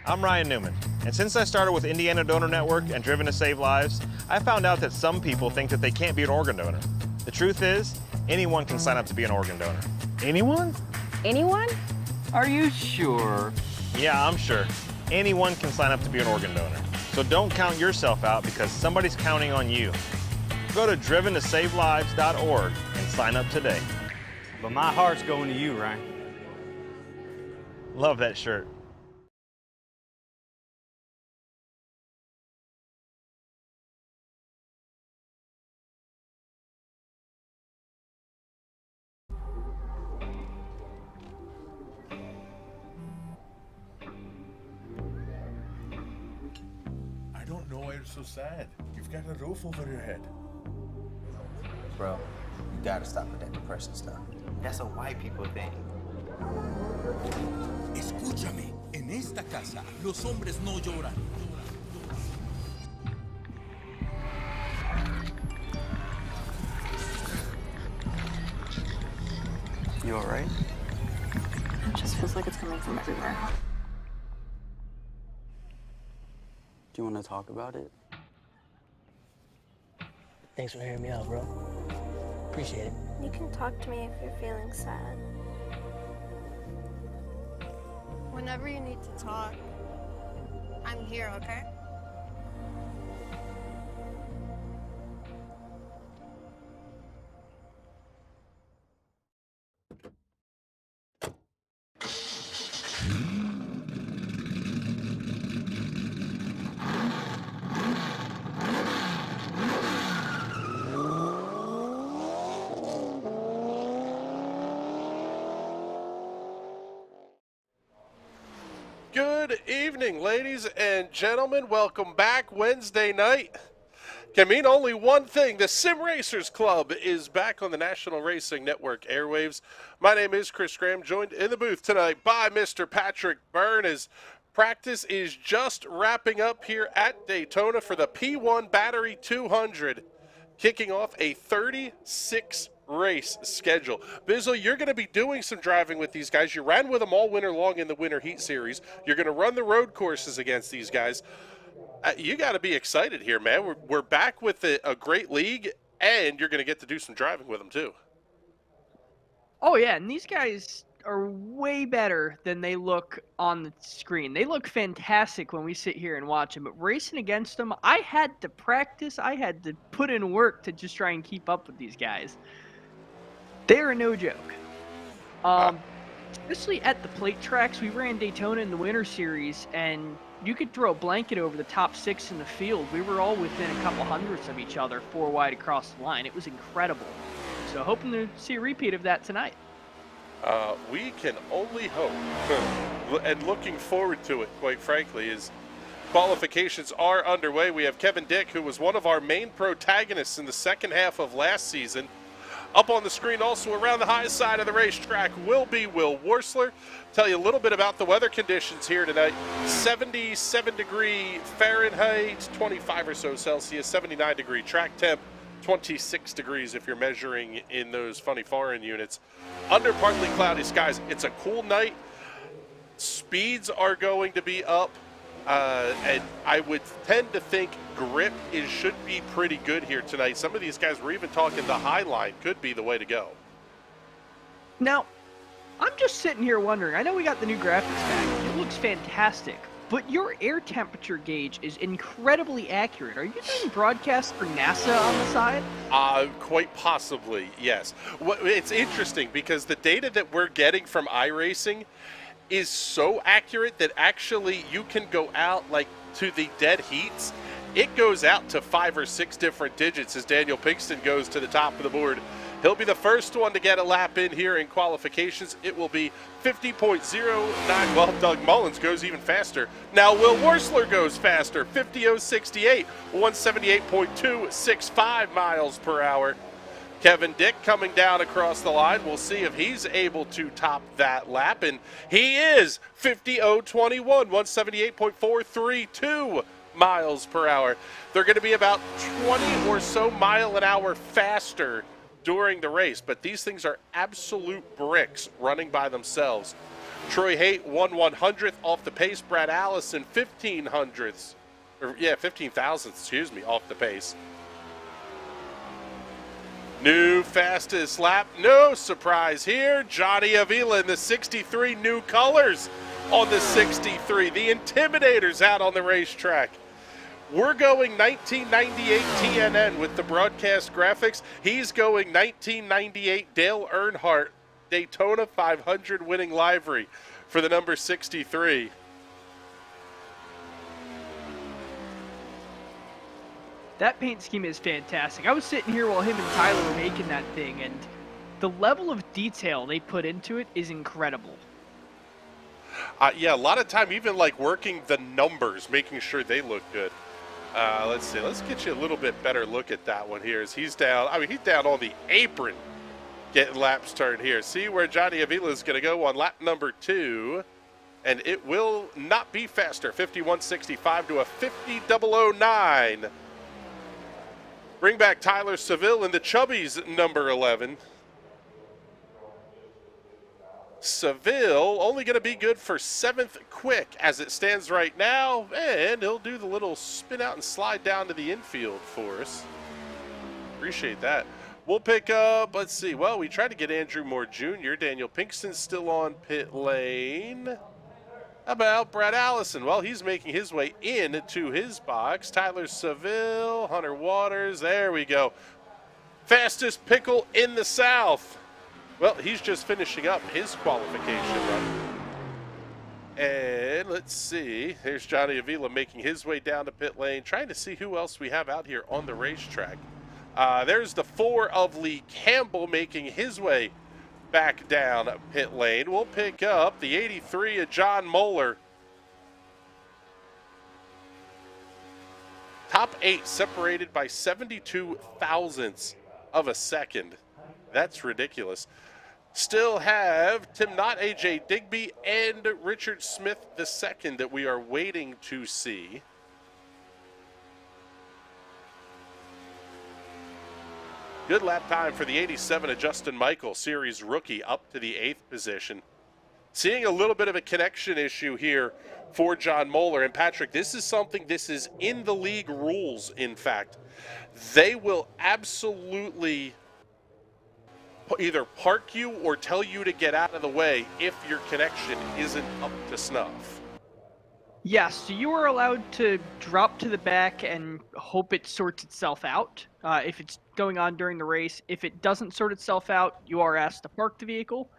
I'm Ryan Newman, and since I started with Indiana Donor Network and Driven to Save Lives, I found out that some people think that they can't be an organ donor. The truth is, anyone can sign up to be an organ donor. Anyone? Anyone? Are you sure? Yeah, I'm sure. Anyone can sign up to be an organ donor. So don't count yourself out because somebody's counting on you. Go to driventosavelives.org and sign up today. But my heart's going to you, Ryan. Love that shirt. I don't know why you're so sad. You've got a roof over your head. Bro, you gotta stop with that depression stuff. That's a white people thing. Escúchame, en esta casa los hombres no lloran. You all right? It just feels like it's coming from everywhere. Do you want to talk about it? Thanks for hearing me out, bro. Appreciate it. You can talk to me if you're feeling sad. Whenever you need to talk, I'm here, okay? Good evening, ladies and gentlemen. Welcome back. Wednesday night can mean only one thing. The Sim Racers Club is back on the National Racing Network airwaves. My name is Chris Graham, joined in the booth tonight by Mr. Patrick Byrne, as practice is just wrapping up here at Daytona for the P1 Battery 200, kicking off a 36 race schedule. Bizzle, you're going to be doing some driving with these guys. You ran with them all winter long in the Winter Heat Series. You're going to run the road courses against these guys. You got to be excited here, man. We're back with a great league, and you're going to get to do some driving with them, too. Oh, yeah, and these guys are way better than they look on the screen. They look fantastic when we sit here and watch them, but racing against them, I had to practice. I had to put in work to just try and keep up with these guys. They are no joke. Especially at the plate tracks, we ran Daytona in the Winter Series, and you could throw a blanket over the top six in the field. We were all within a couple hundredths of each other, 4 wide across the line. It was incredible. So hoping to see a repeat of that tonight. We can only hope, and looking forward to it, quite frankly, as qualifications are underway. We have Kevin Dick, who was one of our main protagonists in the second half of last season. Up on the screen also around the high side of the racetrack will be Will Worsler. Tell you a little bit about the weather conditions here tonight. 77-degree Fahrenheit, 25 or so Celsius, 79-degree track temp, 26 degrees if you're measuring in those funny foreign units. Under partly cloudy skies. It's a cool night. Speeds are going to be up. And I would tend to think grip should be pretty good here tonight. Some of these guys were even talking the high line could be the way to go. Now, I'm just sitting here wondering, I know we got the new graphics package. It looks fantastic, but your air temperature gauge is incredibly accurate. Are you doing broadcasts for NASA on the side? Quite possibly, yes. It's interesting because the data that we're getting from iRacing is so accurate that actually you can go out like to the dead heats. It goes out to 5 or 6 different digits as Daniel Pinkston goes to the top of the board. He'll be the first one to get a lap in here in qualifications. It will be 50.09. Well, Doug Mullins goes even faster. Now Will Worsler goes faster. 50.068, 178.265 miles per hour. Kevin Dick coming down across the line. We'll see if he's able to top that lap. And he is 50.021, 178.432 miles per hour. They're going to be about 20 or so mile an hour faster during the race. But these things are absolute bricks running by themselves. Troy Haight 1/100th off the pace. Brad Allison 15 thousandths, excuse me, off the pace. New fastest lap, no surprise here. Johnny Avila in the 63, new colors on the 63. The Intimidators out on the racetrack. We're going 1998 TNN with the broadcast graphics. He's going 1998 Dale Earnhardt Daytona 500 winning livery for the number 63. That paint scheme is fantastic. I was sitting here while him and Tyler were making that thing, and the level of detail they put into it is incredible. Yeah, a lot of time even like working the numbers, making sure they look good. Let's see. Let's get you a little bit better look at that one here as he's down. I mean, he's down on the apron getting laps turned here. See where Johnny Avila is going to go on lap number 2. And it will not be faster. 51.65 to a 50.009. Bring back Tyler Seville in the Chubbies number 11. Seville only going to be good for 7th quick as it stands right now. And he'll do the little spin out and slide down to the infield for us. Appreciate that. We'll pick up, let's see. Well, we tried to get Andrew Moore Jr. Daniel Pinkston's still on pit lane. How about Brad Allison? Well, he's making his way into his box. Tyler Seville, Hunter Waters, there we go. Fastest pickle in the South. Well, he's just finishing up his qualification run. And let's see, here's Johnny Avila making his way down to pit lane, trying to see who else we have out here on the racetrack. There's the 4 of Lee Campbell making his way back down pit lane. We'll pick up the 83 of John Moeller. Top 8 separated by 72 thousandths of a second. That's ridiculous. Still have Tim Knott, AJ Digby, and Richard Smith II that we are waiting to see. Good lap time for the 87 of Justin Michael, series rookie, up to the 8th position. Seeing a little bit of a connection issue here for John Moeller. And Patrick, this is in the league rules, in fact. They will absolutely either park you or tell you to get out of the way if your connection isn't up to snuff. Yes, so you are allowed to drop to the back and hope it sorts itself out if it's going on during the race. If it doesn't sort itself out, you are asked to park the vehicle.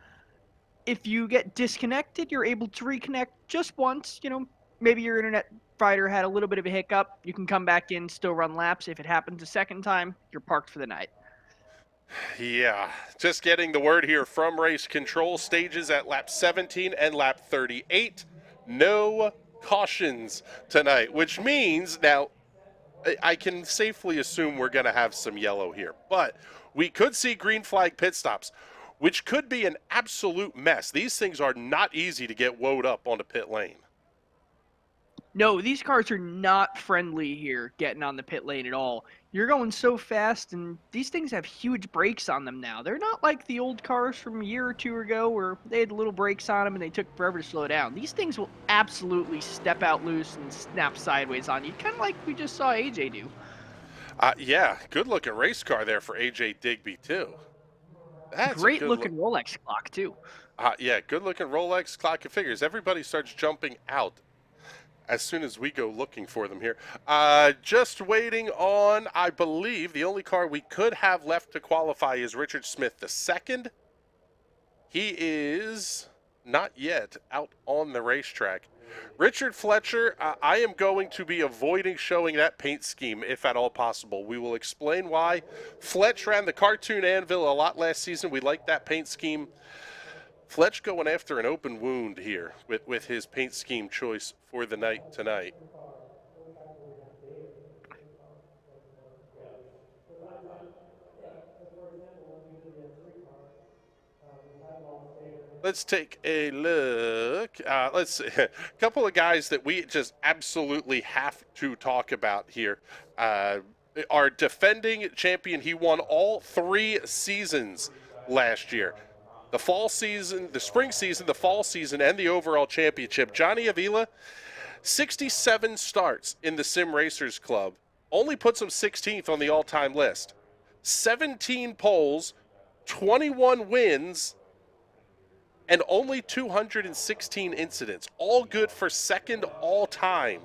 If you get disconnected, you're able to reconnect just once. You know, maybe your internet provider had a little bit of a hiccup. You can come back in, still run laps. If it happens a second time, you're parked for the night. Yeah, just getting the word here from race control. Stages at lap 17 and lap 38. No cautions tonight, which means now I can safely assume we're going to have some yellow here, but we could see green flag pit stops, which could be an absolute mess. These things are not easy to get woed up on the pit lane. No, these cars are not friendly here getting on the pit lane at all. You're going so fast, and these things have huge brakes on them now. They're not like the old cars from a year or two ago where they had little brakes on them and they took forever to slow down. These things will absolutely step out loose and snap sideways on you, kind of like we just saw AJ do. Yeah, good-looking race car there for AJ Digby, too. That's great-looking Rolex clock, too. Yeah, good-looking Rolex clock. It figures everybody starts jumping out as soon as we go looking for them here. Just waiting on, I believe, the only car we could have left to qualify is Richard Smith II. He is not yet out on the racetrack. Richard Fletcher, I am going to be avoiding showing that paint scheme if at all possible. We will explain why. Fletch ran the cartoon anvil a lot last season. We like that paint scheme. Fletch going after an open wound here with his paint scheme choice for the night tonight. Let's take a look. Let's see. A couple of guys that we just absolutely have to talk about here. Our defending champion, he won all 3 seasons last year. the fall season, the spring season, the fall season, and the overall championship. Johnny Avila, 67 starts in the Sim Racers Club, only puts him 16th on the all-time list. 17 poles, 21 wins, and only 216 incidents. All good for second all-time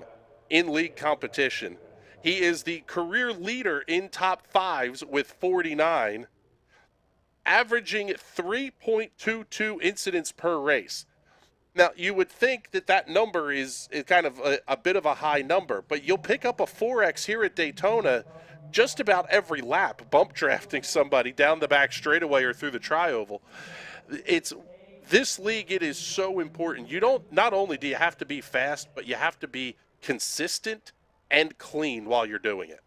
in league competition. He is the career leader in top fives with 49, averaging 3.22 incidents per race. Now, you would think that that number is kind of a bit of a high number, but you'll pick up a 4X here at Daytona just about every lap, bump drafting somebody down the back straightaway or through the tri-oval. This league, it is so important. Not only do you have to be fast, but you have to be consistent and clean while you're doing it.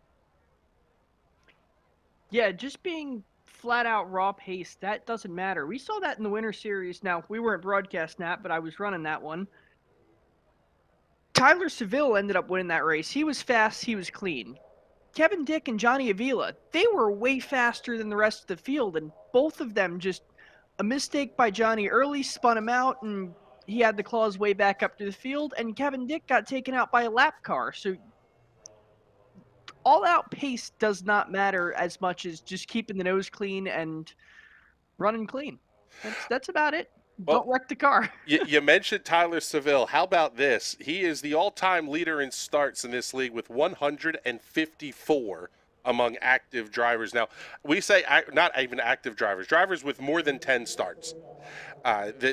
Yeah, just being flat out raw pace, that doesn't matter. We saw that in the Winter Series. Now, we weren't broadcasting that, but I was running that one. Tyler Seville ended up winning that race. He was fast, he was clean. Kevin Dick and Johnny Avila, they were way faster than the rest of the field, and both of them just a mistake by Johnny early spun him out, and he had the claws way back up to the field, and Kevin Dick got taken out by a lap car. So all-out pace does not matter as much as just keeping the nose clean and running clean. That's about it. Well, don't wreck the car. you mentioned Tyler Seville. How about this? He is the all-time leader in starts in this league with 154 among active drivers. Now, we say not even active drivers with more than 10 starts.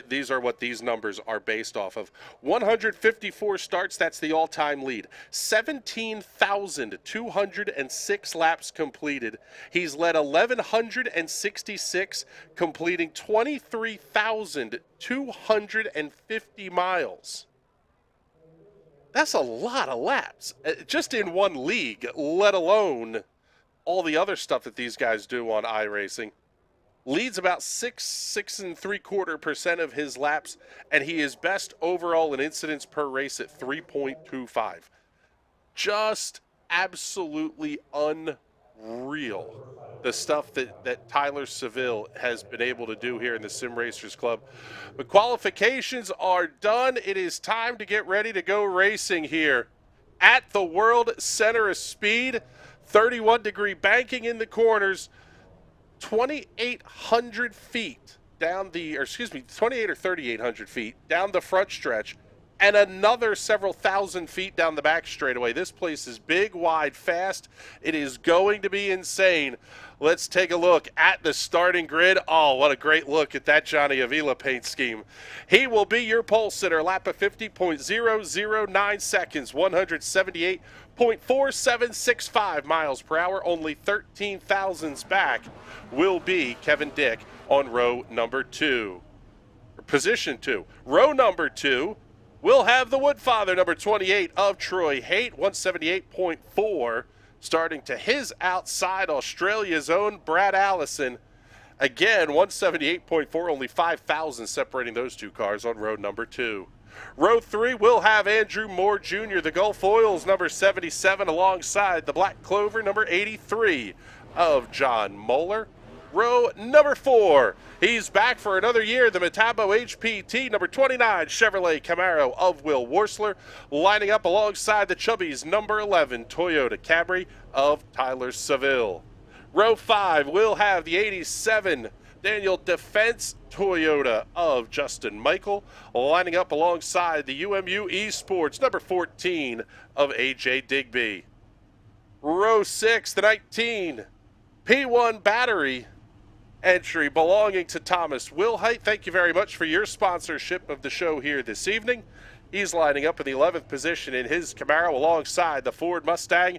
These are what these numbers are based off of. 154 starts, that's the all-time lead. 17,206 laps completed. He's led 1,166, completing 23,250 miles. That's a lot of laps, just in one league, let alone all the other stuff that these guys do on iRacing. Leads about 6.75% of his laps, and he is best overall in incidents per race at 3.25. Just absolutely unreal, the stuff that Tyler Seville has been able to do here in the Sim Racers Club. The qualifications are done. It is time to get ready to go racing here at the World Center of Speed. 31-degree banking in the corners. 2,800 feet down the, 28 or 3,800 feet down the front stretch, and another several thousand feet down the back straightaway. This place is big, wide, fast. It is going to be insane. Let's take a look at the starting grid. Oh, what a great look at that Johnny Avila paint scheme. He will be your pole sitter. Lap of 50.009 seconds, 178.4765 miles per hour. Only 13 thousandths back will be Kevin Dick on row number 2. Position 2. Row number 2 will have the Woodfather, number 28 of Troy Haight, 178.4. Starting to his outside, Australia's own Brad Allison. Again, 178.4, only 5,000 separating those two cars on row number 2. Row 3 will have Andrew Moore Jr., the Gulf Oils, number 77, alongside the Black Clover, number 83 of John Moeller. Row number 4, he's back for another year, the Metabo HPT, number 29, Chevrolet Camaro of Will Worsler, lining up alongside the Chubbies, number 11, Toyota Camry of Tyler Seville. Row 5 will have the 87 Daniel Defense Toyota of Justin Michael, lining up alongside the UMU Esports, number 14 of AJ Digby. Row 6, the 19 P1 Battery entry belonging to Thomas Wilhite. Thank you very much for your sponsorship of the show here this evening. He's lining up in the 11th position in his Camaro alongside the Ford Mustang,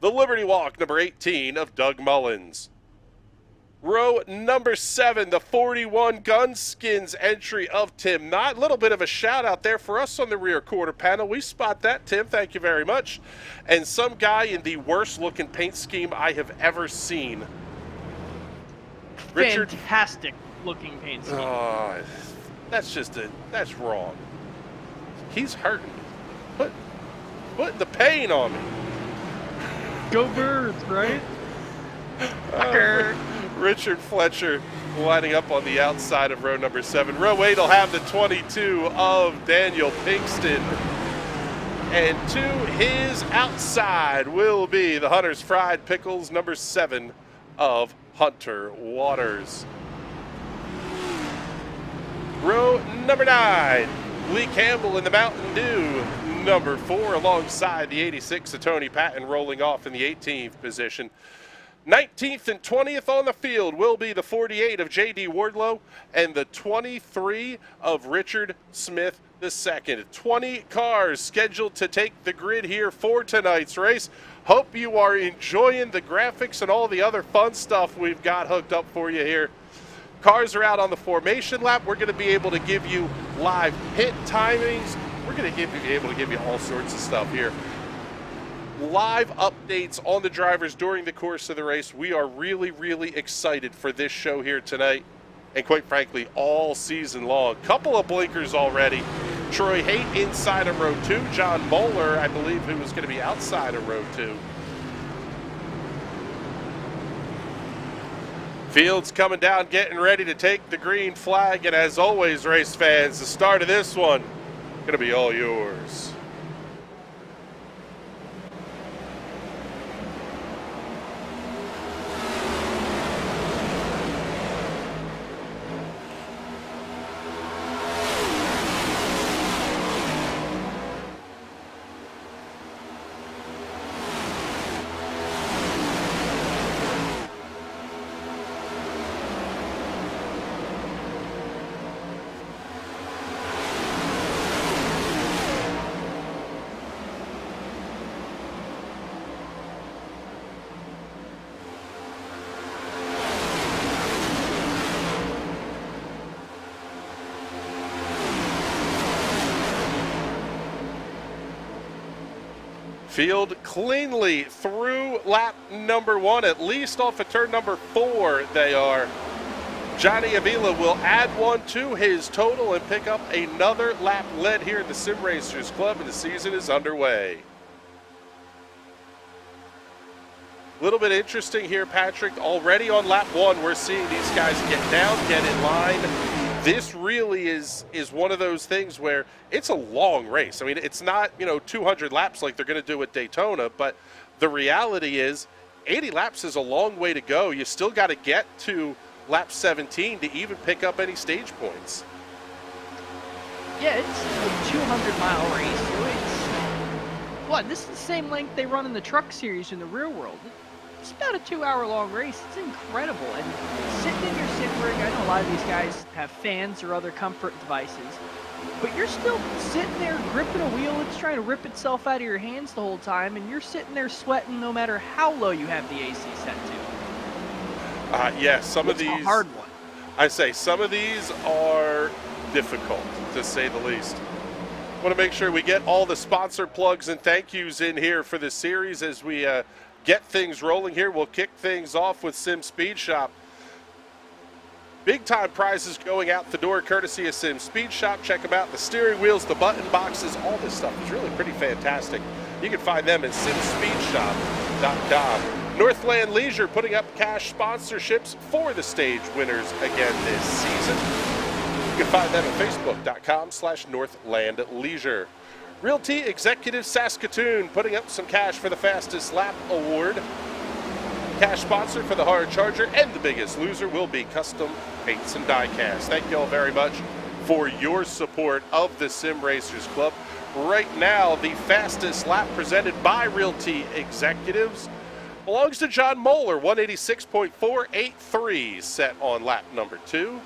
the Liberty Walk, number 18 of Doug Mullins. Row number 7, the 41 Gunskins entry of Tim Knott. A little bit of a shout out there for us on the rear quarter panel. We spot that, Tim. Thank you very much. And some guy in the worst looking paint scheme I have ever seen. Richard, fantastic looking paint scheme. That's wrong. He's hurting me. Putting the pain on me. Go Birds, right? Richard Fletcher lining up on the outside of row number 7. Row 8 will have the 22 of Daniel Pinkston. And to his outside will be the Hunter's Fried Pickles, number 7 of Hunter Waters. Row number 9, Lee Campbell in the Mountain Dew, number 4, alongside the 86 of Tony Patton, rolling off in the 18th position. 19th and 20th on the field will be the 48 of J.D. Wardlow and the 23 of Richard Smith II. 20 cars scheduled to take the grid here for tonight's race. Hope you are enjoying the graphics and all the other fun stuff we've got hooked up for you here. Cars are out on the formation lap. We're going to be able to give you live hit timings. We're going to be able to give you all sorts of stuff here. Live updates on the drivers during the course of the race. We are really, really excited for this show here tonight, and quite frankly, all season long. Couple of blinkers already. Troy Haight inside of row 2. John Moeller, I believe, who was going to be outside of row 2. Fields coming down, getting ready to take the green flag, and as always, race fans, the start of this one going to be all yours. Field cleanly through lap number 1, at least off of turn number 4 they are. Johnny Avila will add 1 to his total and pick up another lap led here at the Sim Racers Club, and the season is underway. A little bit interesting here, Patrick. Already on lap 1, we're seeing these guys get down, get in line. This really is one of those things where it's a long race. I mean, it's not, 200 laps like they're going to do at Daytona, but the reality is 80 laps is a long way to go. You still got to get to lap 17 to even pick up any stage points. Yeah, it's a 200-mile race. So this is the same length they run in the Truck Series in the real world. It's about a 2-hour-long race. It's incredible. And sitting in your sim rig, I know a lot of these guys have fans or other comfort devices, but you're still sitting there gripping a wheel. It's trying to rip itself out of your hands the whole time, and you're sitting there sweating no matter how low you have the AC set to. Yeah, some of these... It's a hard one. I say some of these are difficult, to say the least. Want to make sure we get all the sponsor plugs and thank yous in here for the series as we get things rolling here. We'll kick things off with Sim Speed Shop. Big time prizes going out the door courtesy of Sim Speed Shop. Check them out. The steering wheels, the button boxes, all this stuff is really pretty fantastic. You can find them at simspeedshop.com. Northland Leisure putting up cash sponsorships for the stage winners again this season. You can find them at facebook.com/Northland Leisure. Realty Executive Saskatoon putting up some cash for the fastest lap award. Cash sponsor for the hard charger, and the biggest loser will be Custom Paints and Diecast. Thank you all very much for your support of the Sim Racers Club. Right now, the fastest lap presented by Realty Executives belongs to John Moeller, 186.483, set on lap number 2.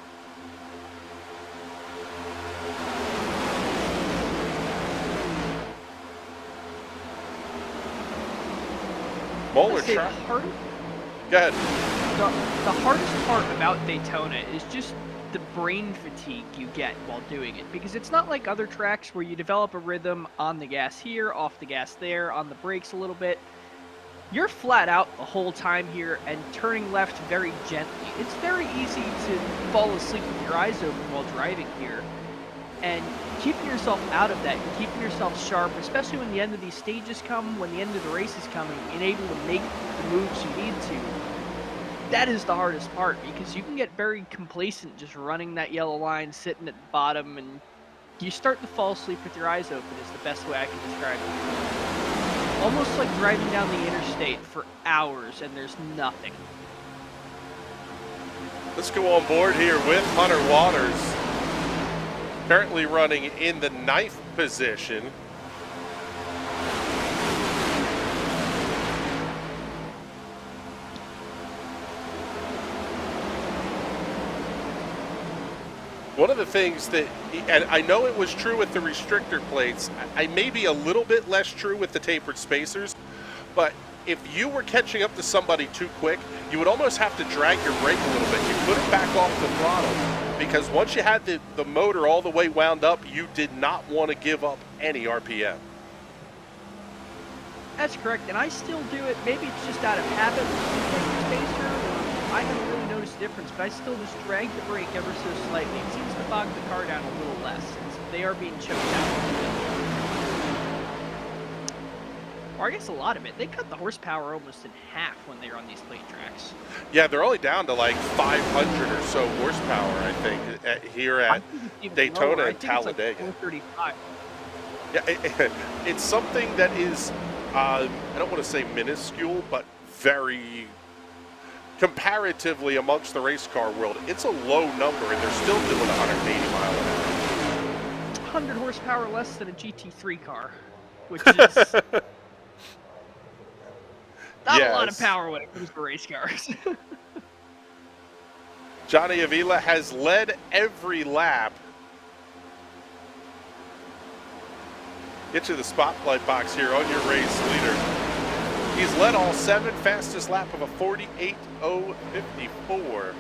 Moeller try. Go ahead. The hardest part about Daytona is just the brain fatigue you get while doing it, because it's not like other tracks where you develop a rhythm on the gas here, off the gas there, on the brakes a little bit. You're flat out the whole time here and turning left very gently. It's very easy to fall asleep with your eyes open while driving here. And keeping yourself out of that, keeping yourself sharp, especially when the end of these stages come, when the end of the race is coming, being able to make the moves you need to. that is the hardest part, because you can get very complacent just running that yellow line, sitting at the bottom, and you start to fall asleep with your eyes open is the best way I can describe it. Almost like driving down the interstate for hours and there's nothing. Let's go on board here with Hunter Waters, currently running in the 9th position. One of the things that, and I know it was true with the restrictor plates, I may be a little bit less true with the tapered spacers, but if you were catching up to somebody too quick, you would almost have to drag your brake a little bit. You couldn't back off the throttle, because once you had the motor all the way wound up, you did not want to give up any RPM. That's correct, and I still do it. Maybe it's just out of habit with the tapered spacer, or I haven't really noticed a difference, but I still just drag the brake ever so slightly. It seems to bog the car down a little less, since they are being choked out. Or I guess a lot of it. They cut the horsepower almost in half when they're on these plate tracks. Yeah, they're only down to like 500 or so horsepower, I think, here at Daytona and Talladega. Like 435. Yeah, it's something that is, I don't want to say minuscule, but very comparatively amongst the race car world. It's a low number, and they're still doing 180 mile an hour. 100 horsepower less than a GT3 car, which is not a lot of power when it comes to race cars. Johnny Avila has led every lap. Get to the spotlight box here on your race leader. He's led all 7, fastest lap of a 48.054.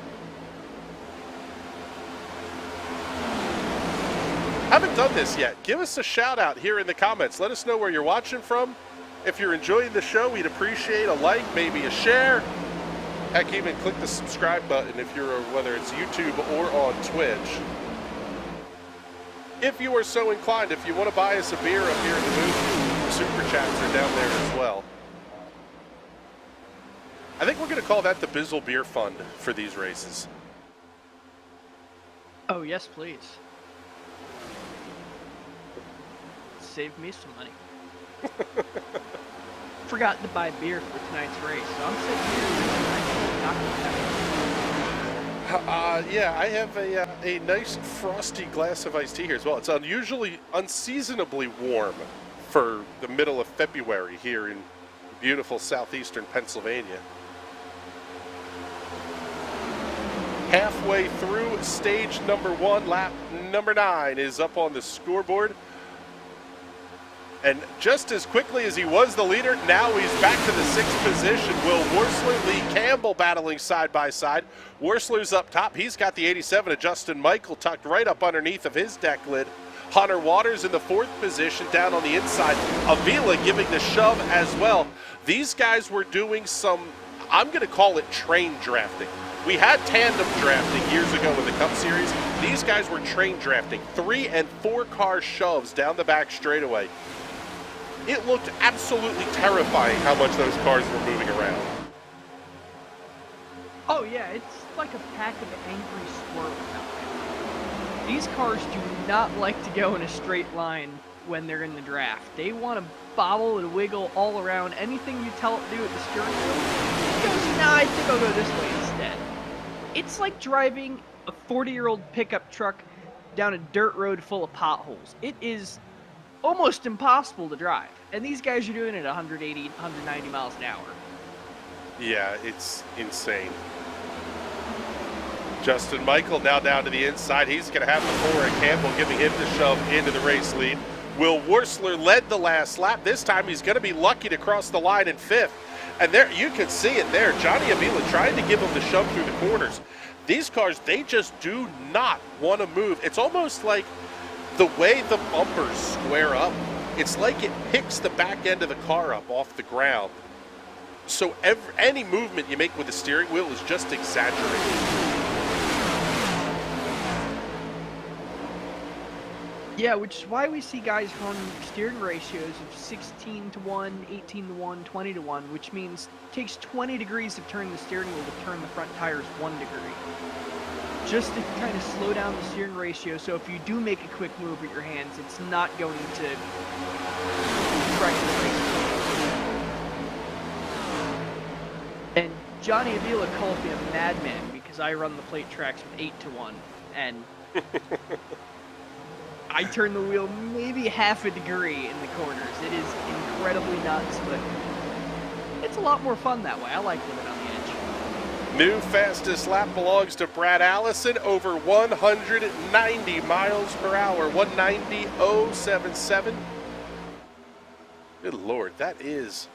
Haven't done this yet. Give us a shout out here in the comments. Let us know where you're watching from. If you're enjoying the show, we'd appreciate a like, maybe a share. Heck, even click the subscribe button if you're, whether it's YouTube or on Twitch. If you are so inclined, if you want to buy us a beer up here in the booth, the super chats are down there as well. I think we're going to call that the Bizzle Beer Fund for these races. Oh, yes, please. Save me some money. Forgot to buy beer for tonight's race, so I'm sitting here with a nice little chocolate. Yeah, I have a nice frosty glass of iced tea here as well. It's unseasonably warm for the middle of February here in beautiful southeastern Pennsylvania. Halfway through stage number 1, lap number 9 is up on the scoreboard. And just as quickly as he was the leader, now he's back to the 6th position. Will Worsler, Lee Campbell battling side by side. Worsler's up top. He's got the 87 of Justin Michael tucked right up underneath of his deck lid. Hunter Waters in the 4th position down on the inside. Avila giving the shove as well. These guys were doing some, I'm going to call it train drafting. We had tandem drafting years ago in the Cup Series. These guys were train drafting. 3 and 4 car shoves down the back straightaway. It looked absolutely terrifying how much those cars were moving around. Oh yeah, it's like a pack of angry squirrels out there. These cars do not like to go in a straight line when they're in the draft. They want to bobble and wiggle all around. Anything you tell it to do at the steering wheel, it goes, nah, I think I'll go this way instead. It's like driving a 40-year-old pickup truck down a dirt road full of potholes. It is almost impossible to drive, and these guys are doing it at 180, 190 miles an hour. Yeah, it's insane. Justin Michael now down to the inside. He's going to have the 4 and Campbell giving him the shove into the race lead. Will Worsler led the last lap. This time he's going to be lucky to cross the line in 5th. And there, you can see it there. Johnny Avila trying to give him the shove through the corners. These cars, they just do not want to move. It's almost like the way the bumpers square up, it's like it picks the back end of the car up off the ground. So any movement you make with the steering wheel is just exaggerated. Yeah, which is why we see guys run steering ratios of 16 to 1, 18 to 1, 20 to 1, which means it takes 20 degrees of turning the steering wheel to turn the front tires 1 degree. Just to kind of slow down the steering ratio, so if you do make a quick move with your hands, it's not going to wreck the race. And Johnny Avila calls me a madman because I run the plate tracks with 8 to 1, and I turn the wheel maybe half a degree in the corners. It is incredibly nuts, but it's a lot more fun that way. I like living on the edge. New fastest lap belongs to Brad Allison, over 190 miles per hour, 190.077. Good Lord, that is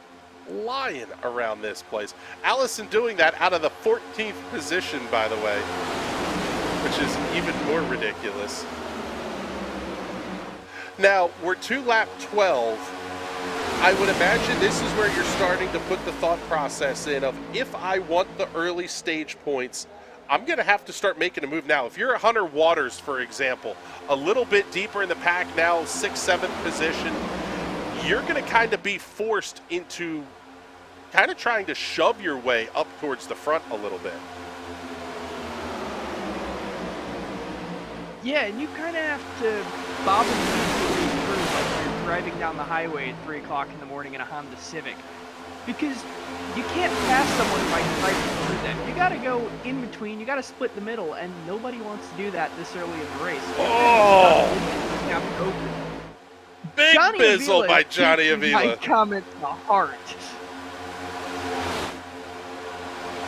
flying around this place. Allison doing that out of the 14th position, by the way, which is even more ridiculous. Now, we're to lap 12. I would imagine this is where you're starting to put the thought process in of, if I want the early stage points, I'm going to have to start making a move now. If you're a Hunter Waters, for example, a little bit deeper in the pack now, 6th, 7th position, you're going to kind of be forced into kind of trying to shove your way up towards the front a little bit. Yeah, and you kind of have to bob and weave your way through like you're driving down the highway at 3 o'clock in the morning in a Honda Civic. Because you can't pass someone by driving through them. You got to go in between, you got to split the middle, and nobody wants to do that this early in the race. Oh! Big Johnny bizzle Avila by Johnny taking Avila. My comment to heart.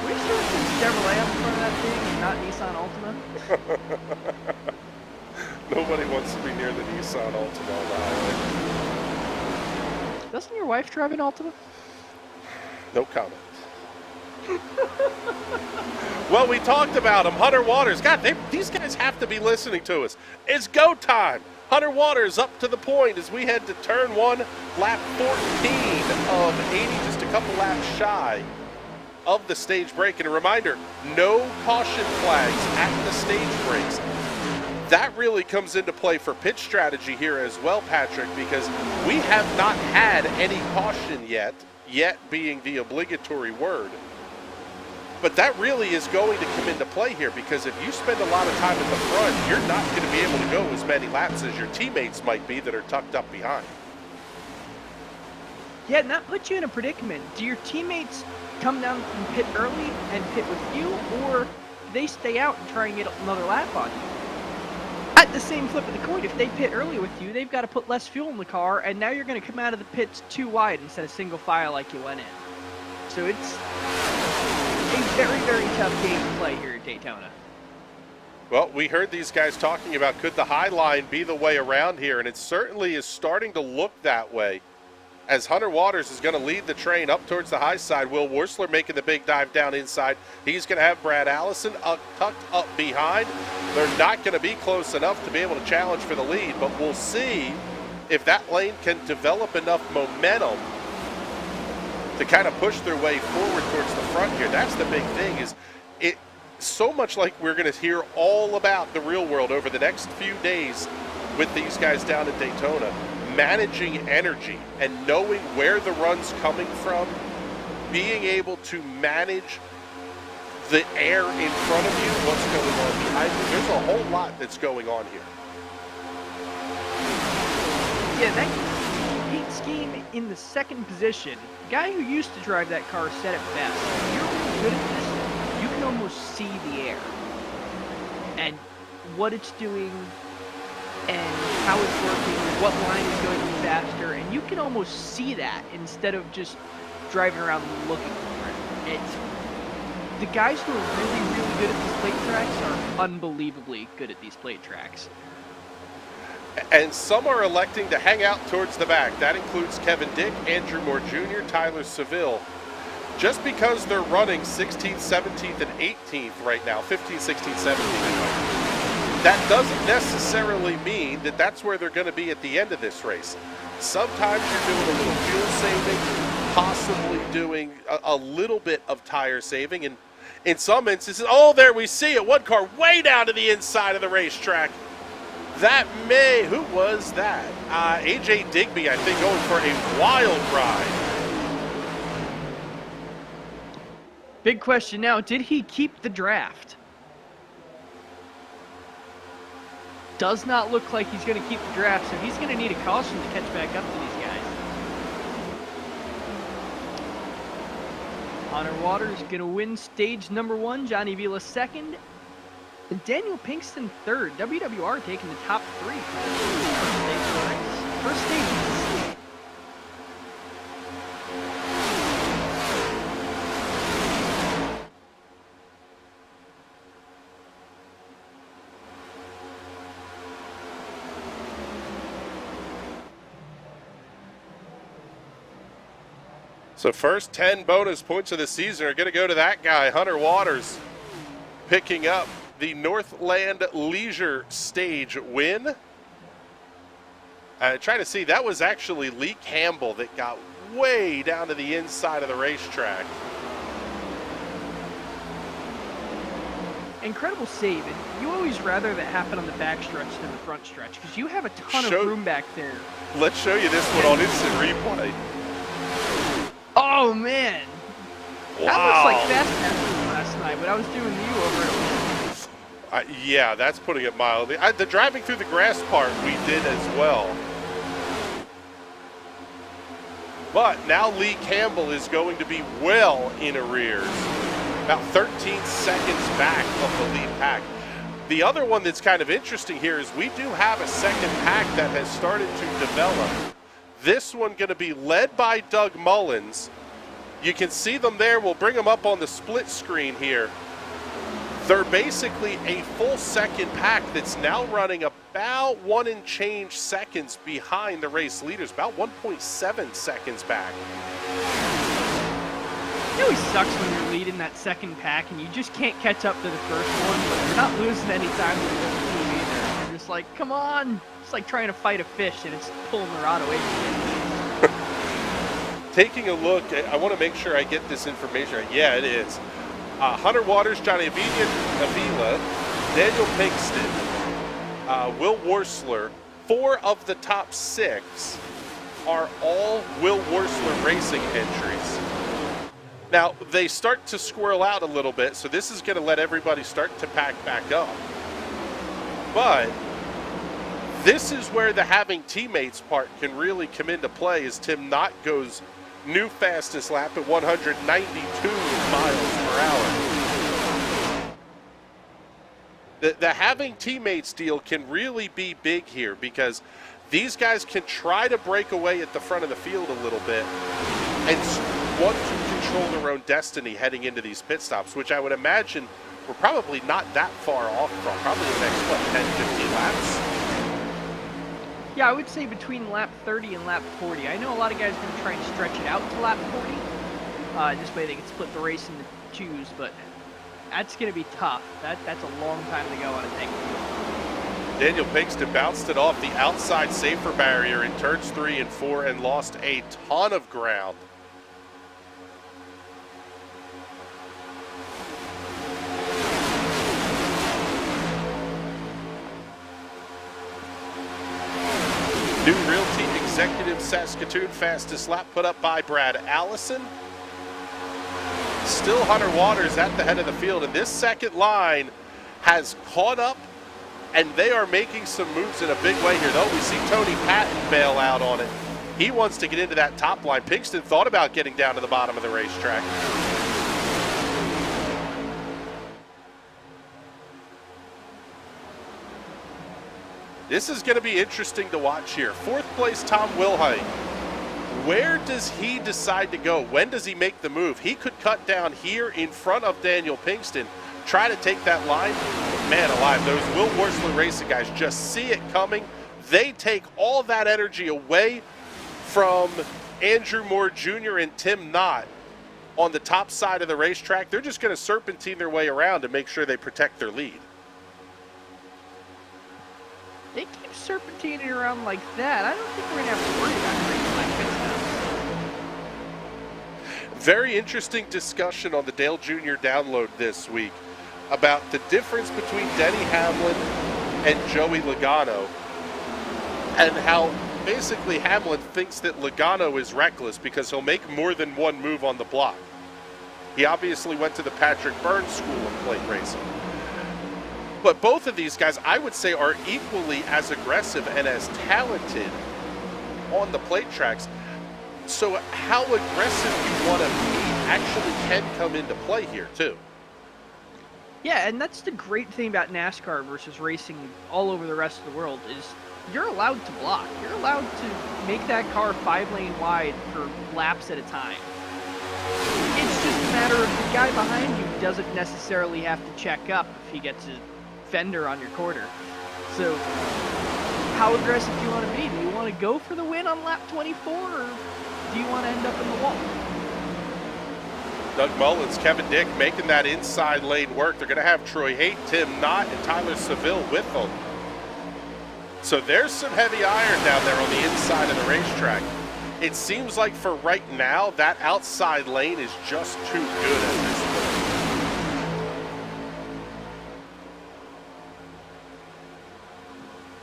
We sure it's Chevrolet up in front of that thing and not Nissan Altima? Nobody wants to be near the Nissan Altima on the highway. Doesn't your wife drive an Altima? No comment. Well, we talked about him. Hunter Waters. God, these guys have to be listening to us. It's go time. Hunter Waters up to the point as we head to turn 1, lap 14 of 80, just a couple laps shy of the stage break. And a reminder, no caution flags at the stage breaks. That really comes into play for pit strategy here as well, Patrick, because we have not had any caution yet being the obligatory word. But that really is going to come into play here, because if you spend a lot of time at the front, you're not going to be able to go as many laps as your teammates might be that are tucked up behind. Yeah, and that puts you in a predicament. Do your teammates come down from pit early and pit with you, or they stay out and try and get another lap on you? At the same flip of the coin, if they pit early with you, they've got to put less fuel in the car, and now you're going to come out of the pits too wide instead of single file like you went in. So it's a very, very tough game to play here at Daytona. Well, we heard these guys talking about, could the high line be the way around here, and it certainly is starting to look that way, as Hunter Waters is going to lead the train up towards the high side. Will Wursler making the big dive down inside. He's going to have Brad Allison tucked up behind. They're not going to be close enough to be able to challenge for the lead, but we'll see if that lane can develop enough momentum to kind of push their way forward towards the front here. That's the big thing, is it so much like we're going to hear all about the real world over the next few days with these guys down at Daytona. Managing energy and knowing where the run's coming from, being able to manage the air in front of you, what's going on behind you. There's a whole lot that's going on here. Yeah, that heat scheme in the second position, the guy who used to drive that car said it best. If you're really good at this, you can almost see the air and what it's doing and how it's working, what line is going to be faster, and you can almost see that instead of just driving around looking for it. The guys who are really, really good at these plate tracks are unbelievably good at these plate tracks. And some are electing to hang out towards the back. That includes Kevin Dick, Andrew Moore Jr., Tyler Seville. Just because they're running 16th, 17th, and 18th right now, 15th, 16th, 17th, that doesn't necessarily mean that that's where they're going to be at the end of this race. Sometimes you're doing a little fuel saving, possibly doing a little bit of tire saving, and in some instances, oh, there we see it, one car way down to the inside of the racetrack. Who was that? AJ Digby, I think, going for a wild ride. Big question now, did he keep the draft? Does not look like he's going to keep the draft, so he's going to need a caution to catch back up to these guys. Hunter Waters going to win stage number 1, Johnny Vila second, and Daniel Pinkston third. WWR taking the top 3 for the first stage of the season. So first 10 bonus points of the season are going to go to that guy, Hunter Waters, picking up the Northland Leisure Stage win. Trying to see, that was actually Lee Campbell that got way down to the inside of the racetrack. Incredible save, and you always rather that happen on the back stretch than the front stretch because you have a ton of room back there. Let's show you this one on instant replay. Oh man, wow. That looks like fast passing last night. What I was doing to you over at yeah, that's putting it mildly. The driving through the grass part we did as well. But now Lee Campbell is going to be well in arrears. About 13 seconds back of the lead pack. The other one that's kind of interesting here is we do have a second pack that has started to develop. This one going to be led by Doug Mullins. You can see them there. We'll bring them up on the split screen here. They're basically a full second pack that's now running about 1 and change seconds behind the race leaders, about 1.7 seconds back. It always sucks when you're leading that second pack and you just can't catch up to the first one, but you're not losing any time to the other team either. You're just like, come on. It's like trying to fight a fish and it's pulling the rod away from you. Taking a look, I want to make sure I get this information right. Yeah, it is. Hunter Waters, Johnny Avila, Daniel Pinkston, Will Worsler. 4 of the top 6 are all Will Worsler Racing entries. Now, they start to squirrel out a little bit, so this is going to let everybody start to pack back up. But this is where the having teammates part can really come into play as Tim Knott goes new fastest lap at 192 miles per hour. The having teammates deal can really be big here because these guys can try to break away at the front of the field a little bit and want to control their own destiny heading into these pit stops, which I would imagine we're probably not that far off from, probably the next, 10, 15 laps? Yeah, I would say between lap 30 and lap 40. I know a lot of guys are going to try and stretch it out to lap 40. This way they can split the race into 2s, but that's going to be tough. That's a long time to go on a tank. Daniel Pinkston bounced it off the outside safer barrier in turns 3 and 4 and lost a ton of ground. New Realty Executive Saskatoon fastest lap put up by Brad Allison. Still Hunter Waters at the head of the field, and this second line has caught up, and they are making some moves in a big way here. Though we see Tony Patton bail out on it. He wants to get into that top line. Pinkston thought about getting down to the bottom of the racetrack. This is going to be interesting to watch here. 4th place, Tom Wilhite. Where does he decide to go? When does he make the move? He could cut down here in front of Daniel Pinkston, try to take that line. But man alive, those Will Worsler Racing guys just see it coming. They take all that energy away from Andrew Moore Jr. and Tim Knott on the top side of the racetrack. They're just going to serpentine their way around to make sure they protect their lead. They keep serpentining around like that. I don't think we're going to have to worry about race like this now. Very interesting discussion on the Dale Jr. download this week about the difference between Denny Hamlin and Joey Logano, and how basically Hamlin thinks that Logano is reckless because he'll make more than one move on the block. He obviously went to the Patrick Burns School of Plate Racing. But both of these guys, I would say, are equally as aggressive and as talented on the plate tracks. So how aggressive you want to be actually can come into play here, too. Yeah, and that's the great thing about NASCAR versus racing all over the rest of the world is you're allowed to block. You're allowed to make that car 5-lane wide for laps at a time. It's just a matter of the guy behind you doesn't necessarily have to check up if he gets a fender on your quarter. So how aggressive do you want to be? Do you want to go for the win on lap 24, or do you want to end up in the wall? Doug Mullins, Kevin Dick making that inside lane work. They're going to have Troy Haight, Tim Knott, and Tyler Seville with them. So there's some heavy iron down there on the inside of the racetrack. It seems like for right now, that outside lane is just too good at this point.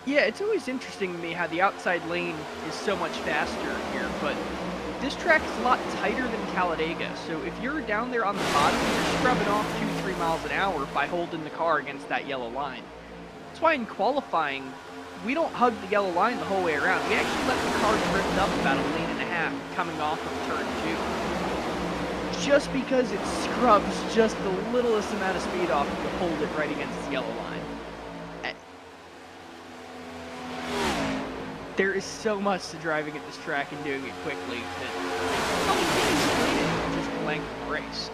Yeah, it's always interesting to me how the outside lane is so much faster here, but this track is a lot tighter than Talladega, so if you're down there on the bottom, you're scrubbing off 2-3 miles an hour by holding the car against that yellow line. That's why in qualifying, we don't hug the yellow line the whole way around. We actually let the car drift up about 1.5 lanes coming off of turn 2. Just because it scrubs just the littlest amount of speed off to hold it right against the yellow line. There is so much to driving at this track and doing it quickly that just the length of the race.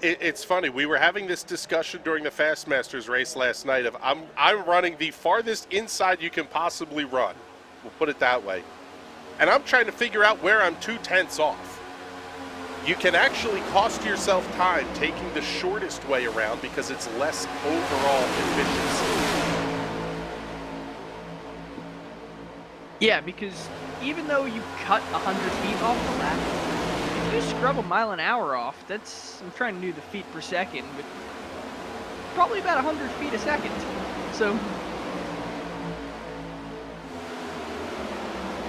It's funny, we were having this discussion during the Fast Masters race last night of I'm running the farthest inside you can possibly run. We'll put it that way. And I'm trying to figure out where I'm 2/10 off. You can actually cost yourself time taking the shortest way around because it's less overall efficiency. Yeah, because even though you cut 100 feet off the lap, if you scrub 1 mile an hour off, that's, I'm trying to do the feet per second, but probably about 100 feet a second. So,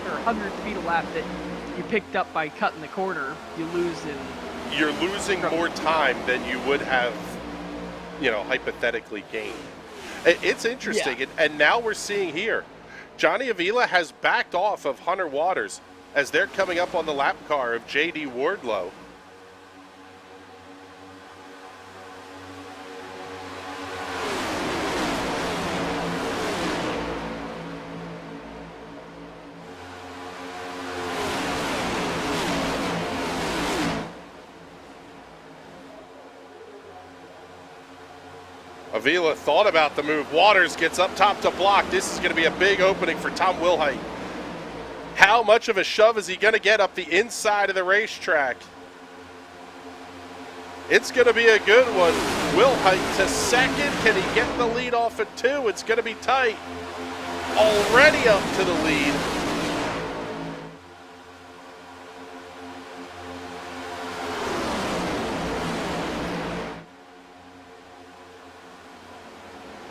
or 100 feet a lap that you picked up by cutting the corner, you lose in... You're losing more time than you would have, you know, hypothetically gained. It's interesting, Yeah. and now we're seeing here, Johnny Avila has backed off of Hunter Waters as they're coming up on the lap car of J.D. Wardlow. Avila thought about the move. Waters gets up top to block. This is going to be a big opening for Tom Wilhite. How much of a shove is he going to get up the inside of the racetrack? It's going to be a good one. Wilhite to second. Can he get the lead off at 2? It's going to be tight. Already up to the lead.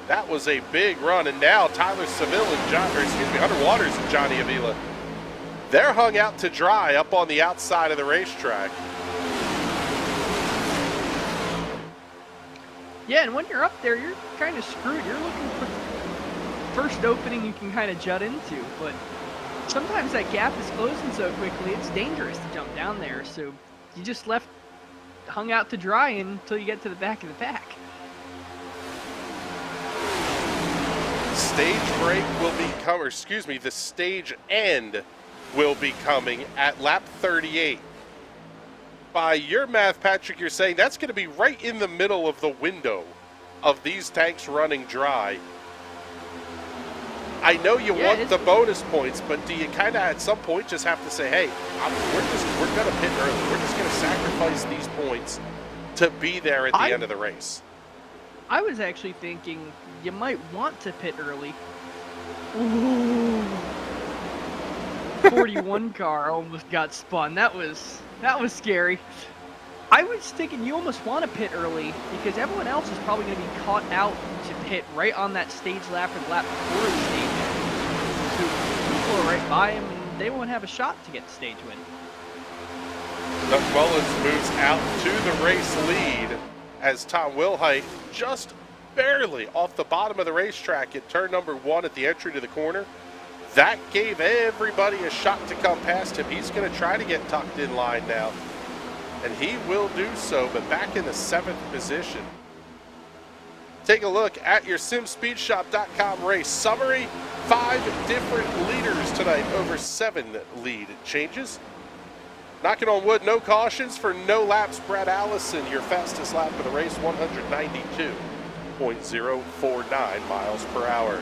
That was a big run, and now Tyler Seville and Hunter Waters and Johnny Avila, they're hung out to dry up on the outside of the racetrack. Yeah, and when you're up there, you're kind of screwed. You're looking for the first opening you can kind of jut into, but sometimes that gap is closing so quickly, it's dangerous to jump down there, so you just left hung out to dry until you get to the back of the pack. Stage break will be coming, or excuse me, the stage end will be coming at lap 38. By your math, Patrick, you're saying that's going to be right in the middle of the window of these tanks running dry. I know you want the bonus points, but do you kind of at some point just have to say, hey, we're going to pit early. We're just going to sacrifice these points to be there at the end of the race? I was actually thinking you might want to pit early. Ooh. 41 car almost got spun. That was scary. I was thinking you almost want to pit early because everyone else is probably going to be caught out to pit right on that stage lap or the lap before the stage. So people are right by him and they won't have a shot to get the stage win. Doug Mullins moves out to the race lead as Tom Wilhite just barely off the bottom of the racetrack at turn number 1 at the entry to the corner. That gave everybody a shot to come past him. He's going to try to get tucked in line now, and he will do so, but back in the 7th position. Take a look at your simspeedshop.com race summary. 5 different leaders tonight over 7 lead changes. Knocking on wood, no cautions for no laps. Brad Allison, your fastest lap of the race, 192.049 miles per hour.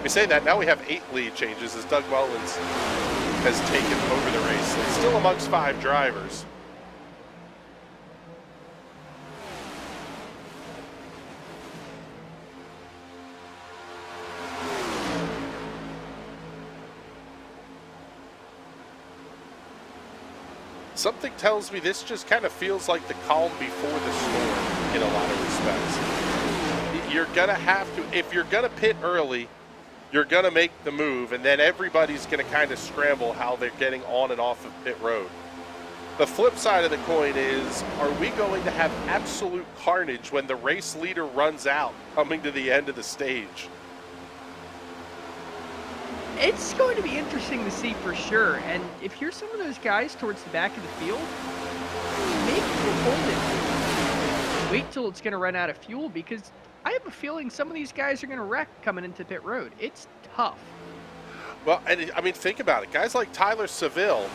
We say that, now we have 8 lead changes as Doug Mullins has taken over the race. It's still amongst 5 drivers. Something tells me this just kind of feels like the calm before the storm in a lot of respects. You're going to have to, if you're going to pit early, you're going to make the move, and then everybody's going to kind of scramble how they're getting on and off of pit road. The flip side of the coin is, are we going to have absolute carnage when the race leader runs out coming to the end of the stage? It's going to be interesting to see for sure, and if you're some of those guys towards the back of the field, maybe you hold it. Wait till it's going to run out of fuel, because I have a feeling some of these guys are going to wreck coming into pit road. It's tough. Well, and I mean, think about it. Guys like Tyler Seville,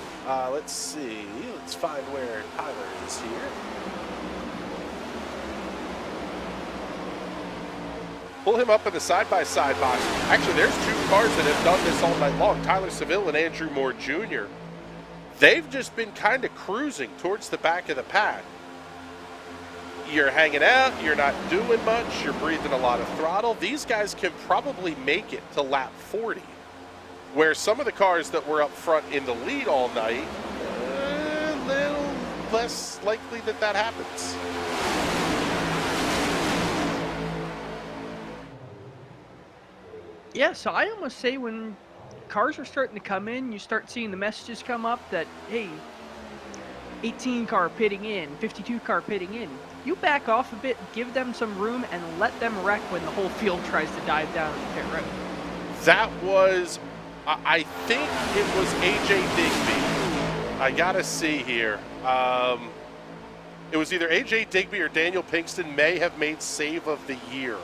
let's see, let's find where Tyler is here. Pull him up in the side-by-side box. Actually, there's 2 cars that have done this all night long. Tyler Seville and Andrew Moore Jr. They've just been kind of cruising towards the back of the pack. You're hanging out, you're not doing much, you're breathing a lot of throttle. These guys can probably make it to lap 40, where some of the cars that were up front in the lead all night, a little less likely that that happens. Yeah, so I almost say when cars are starting to come in, you start seeing the messages come up that, hey, 18 car pitting in, 52 car pitting in. You back off a bit, give them some room, and let them wreck when the whole field tries to dive down the pit road. That was, I think it was AJ Digby. I gotta see here. It was either AJ Digby or Daniel Pinkston may have made save of the year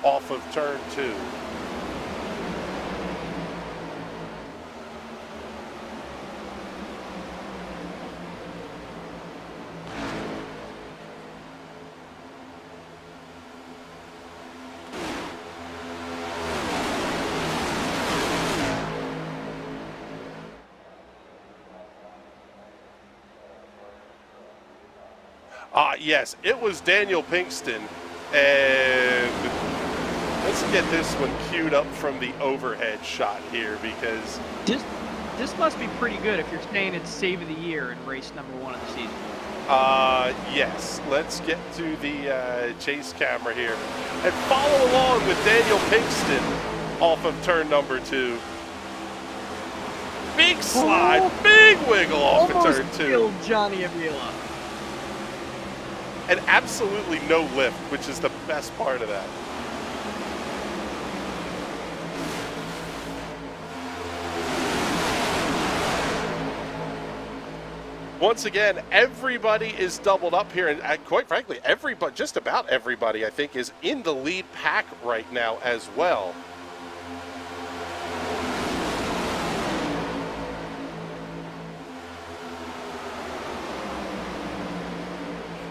off of turn 2. Yes, it was Daniel Pinkston, and let's get this one queued up from the overhead shot here, because this must be pretty good if you're saying it's save of the year in race number 1 of the season. Yes, let's get to the chase camera here and follow along with Daniel Pinkston off of turn number 2. Big slide, big wiggle off of turn 2. Killed Johnny Avila. And absolutely no lift, which is the best part of that. Once again, everybody is doubled up here, and quite frankly, everybody, just about everybody, I think, is in the lead pack right now as well.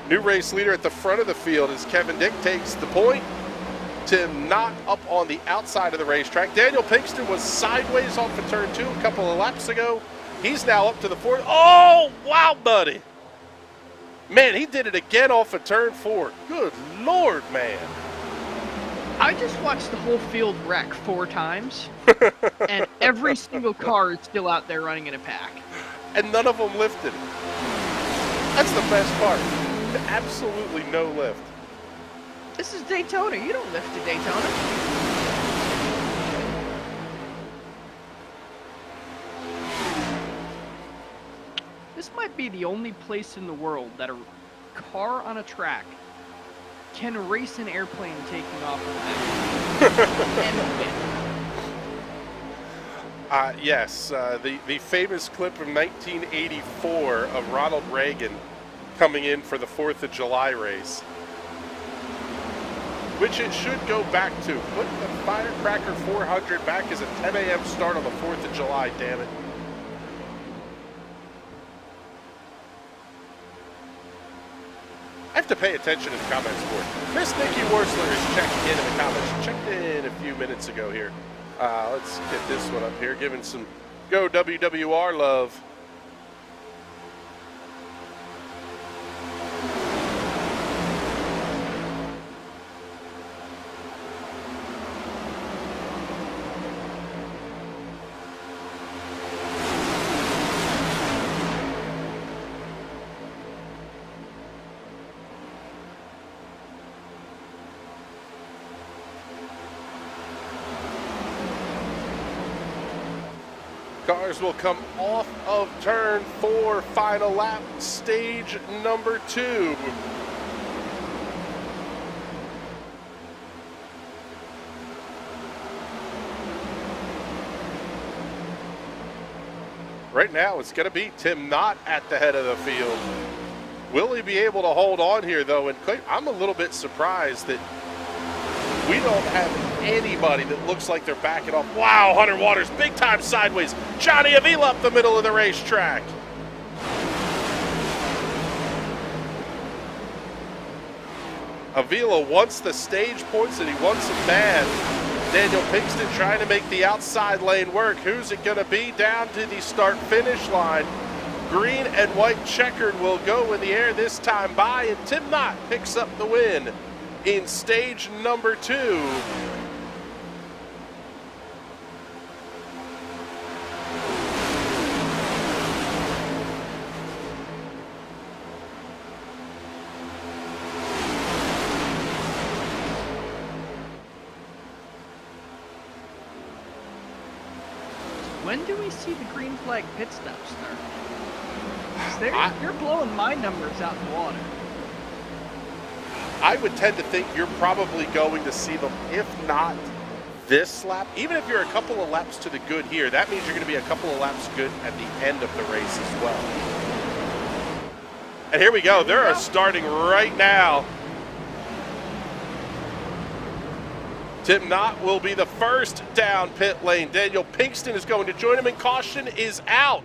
New race leader at the front of the field as Kevin Dick takes the point to knock up on the outside of the racetrack. Daniel Pinkston was sideways off of turn 2 a couple of laps ago. He's now up to the 4th. Oh, wow, buddy. Man, he did it again off of turn 4. Good Lord, man. I just watched the whole field wreck 4 times, and every single car is still out there running in a pack. And none of them lifted. That's the best part. Absolutely no lift. This is Daytona. You don't lift to Daytona. This might be the only place in the world that a car on a track can race an airplane taking off from and win. Yes, the famous clip from 1984 of Ronald Reagan coming in for the 4th of July race, which it should go back to. Put the Firecracker 400 back as a 10 a.m. start on the 4th of July, damn it. I have to pay attention to the comments board. Miss Nikki Worsler is checking in the comments. Checked in a few minutes ago here. Let's get this one up here, giving some Go WWR love. Cars will come off of turn 4, final lap, stage number 2. Right now, it's going to be Tim Knott at the head of the field. Will he be able to hold on here, though? And I'm a little bit surprised that we don't have anybody that looks like they're backing off. Wow, Hunter Waters, big time sideways. Johnny Avila up the middle of the racetrack. Avila wants the stage points and he wants them bad. Daniel Pinkston trying to make the outside lane work. Who's it going to be down to the start-finish line? Green and white checkered will go in the air this time by, and Tim Knott picks up the win in stage number 2. When do we see the green flag pit stop start? You're blowing my numbers out in the water. I would tend to think you're probably going to see them, if not this lap. Even if you're a couple of laps to the good here, that means you're going to be a couple of laps good at the end of the race as well. And here we go. They're starting right now. Tim Knott will be the first down pit lane. Daniel Pinkston is going to join him, and caution is out.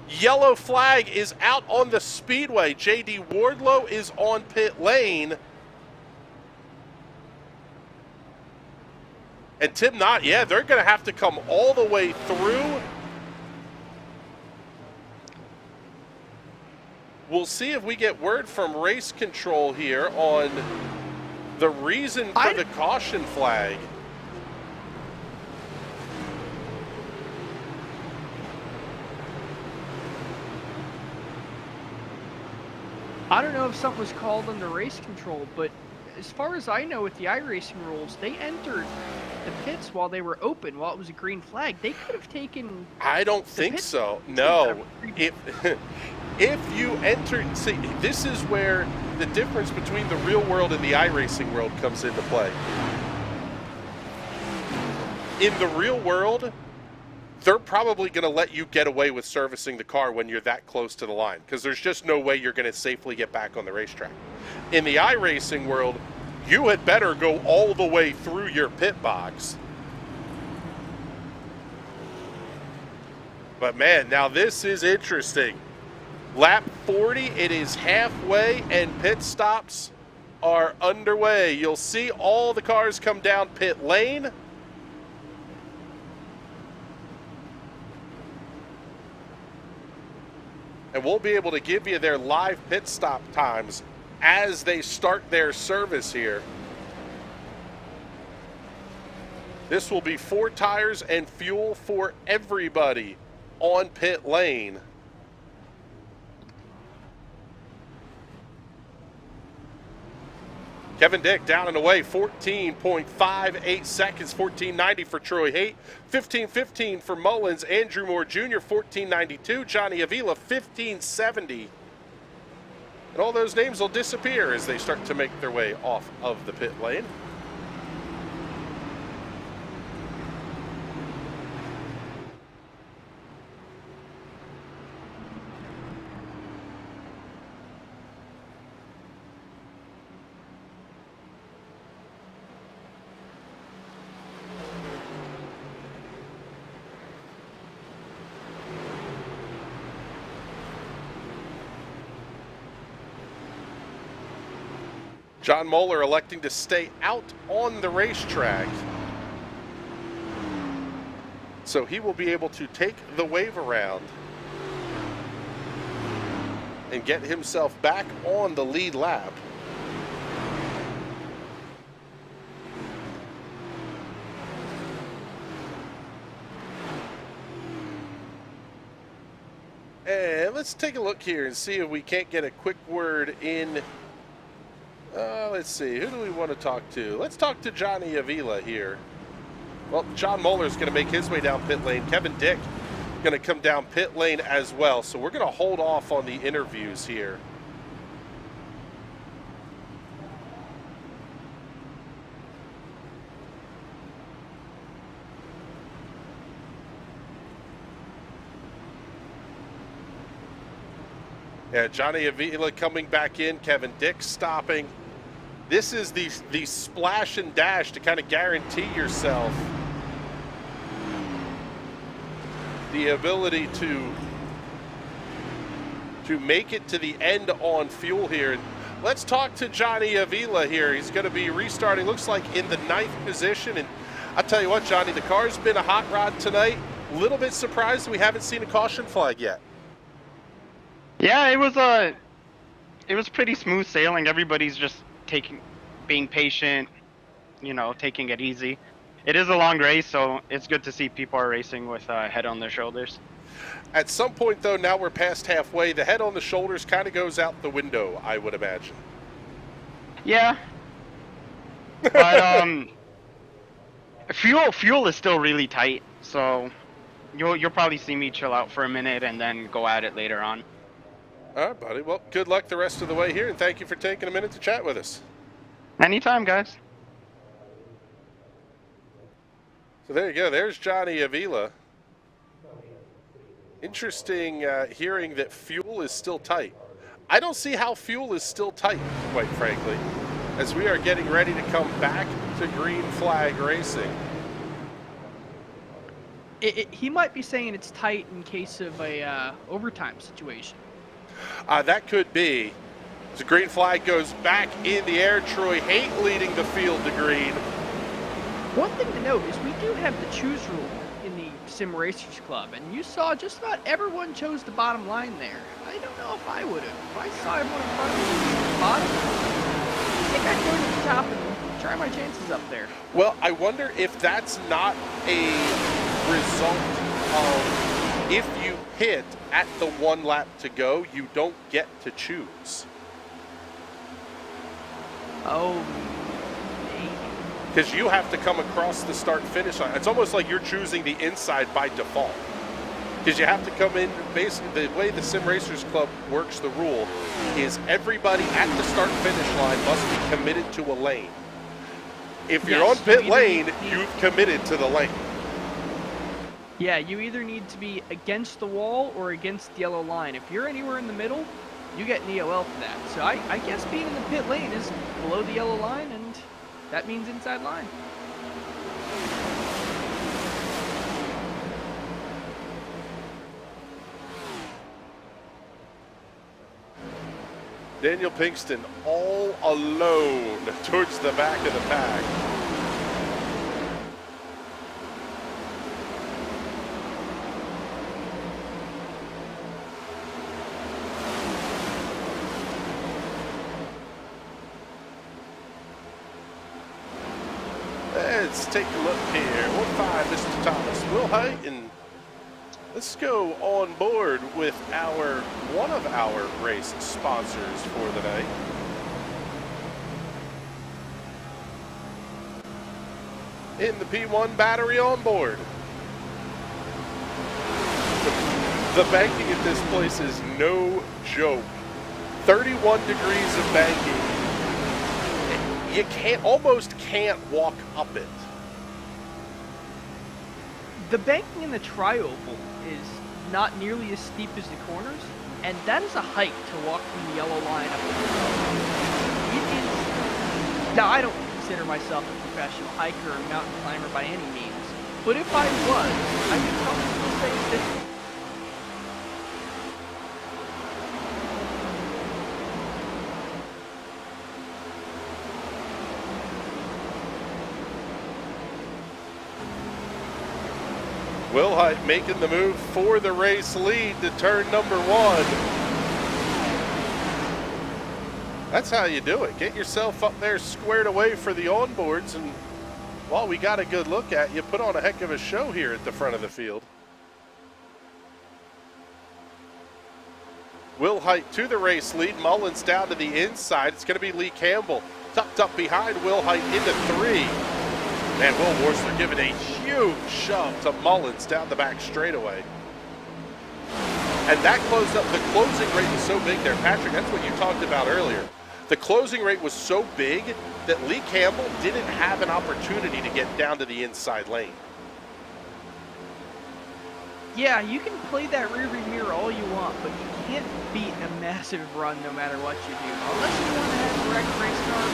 Yellow flag is out on the speedway. J.D. Wardlow is on pit lane. And Tim Knott, yeah, they're going to have to come all the way through. We'll see if we get word from race control here on the reason for the caution flag. I don't know if something was called under race control, but as far as I know with the iRacing rules, they entered the pits while they were open, while it was a green flag. They could have taken... I don't think so. No. If you enter... See, this is where the difference between the real world and the iRacing world comes into play. In the real world, they're probably going to let you get away with servicing the car when you're that close to the line, because there's just no way you're going to safely get back on the racetrack. In the iRacing world, you had better go all the way through your pit box. But man, now this is interesting. Lap 40, it is halfway, and pit stops are underway. You'll see all the cars come down pit lane. And we'll be able to give you their live pit stop times as they start their service here. This will be 4 tires and fuel for everybody on pit lane. Kevin Dick down and away, 14.58 seconds, 14.90 for Troy Haight, 15.15 for Mullins, Andrew Moore Jr., 14.92, Johnny Avila, 15.70. And all those names will disappear as they start to make their way off of the pit lane. John Moeller electing to stay out on the racetrack. So he will be able to take the wave around and get himself back on the lead lap. And let's take a look here and see if we can't get a quick word in. Let's see, who do we want to talk to? Let's talk to Johnny Avila here. Well, John Moeller is going to make his way down pit lane. Kevin Dick going to come down pit lane as well. So we're going to hold off on the interviews here. Yeah, Johnny Avila coming back in, Kevin Dick stopping. This is the splash and dash to kind of guarantee yourself the ability to make it to the end on fuel here. And let's talk to Johnny Avila here. He's going to be restarting, looks like in the 9th position. And I'll tell you what, Johnny, the car's been a hot rod tonight. A little bit surprised we haven't seen a caution flag yet. Yeah, it was pretty smooth sailing. Everybody's just being patient, you know, taking it easy. It is a long race, so it's good to see people are racing with head on their shoulders. At some point, though, now we're past halfway, the head on the shoulders kind of goes out the window, I would imagine. Yeah. But fuel is still really tight, so you'll probably see me chill out for a minute and then go at it later on. All right, buddy. Well, good luck the rest of the way here, and thank you for taking a minute to chat with us. Anytime, guys. So there you go. There's Johnny Avila. Interesting hearing that fuel is still tight. I don't see how fuel is still tight, quite frankly, as we are getting ready to come back to green flag racing. He might be saying it's tight in case of a overtime situation. That could be. The green flag goes back in the air. Troy Haight leading the field to green. One thing to note is we do have the choose rule in the Sim Racers Club, and you saw just about everyone chose the bottom line there. I don't know if I would have. If I saw everyone in front of me at the bottom, I think I'd go to the top and try my chances up there. Well, I wonder if that's not a result of if you hit at the 1 lap to go, you don't get to choose. Oh, maybe. Because you have to come across the start-finish line. It's almost like you're choosing the inside by default. Because you have to come in, basically, the way the Sim Racers Club works, the rule is everybody at the start-finish line must be committed to a lane. If you're on pit lane, you've committed to the lane. Yeah, you either need to be against the wall or against the yellow line. If you're anywhere in the middle, you get an EOL for that. So I guess being in the pit lane is below the yellow line, and that means inside line. Daniel Pinkston all alone towards the back of the pack. Let's take a look here. 1-5, Mr. Thomas. Will Haight, and let's go on board with one of our race sponsors for the night. in the P1 battery on board. The banking at this place is no joke. 31 degrees of banking. You almost can't walk up it. The banking in the tri-oval is not nearly as steep as the corners, and that is a hike to walk from the yellow line up. It is. Now, I don't consider myself a professional hiker or mountain climber by any means, but if I was, I could probably still say it's difficult. Wilhite making the move for the race lead to turn number 1. That's how you do it. Get yourself up there squared away for the onboards, and while we got a good look at you, put on a heck of a show here at the front of the field. Wilhite to the race lead. Mullins down to the inside. It's going to be Lee Campbell tucked up behind Wilhite into 3. Man, Will Worsler giving a huge shove to Mullins down the back straightaway. And that closed up. The closing rate was so big there, Patrick. That's what you talked about earlier. The closing rate was so big that Lee Campbell didn't have an opportunity to get down to the inside lane. Yeah, you can play that rearview mirror all you want, but you can't beat a massive run no matter what you do. Unless you want to have direct race car.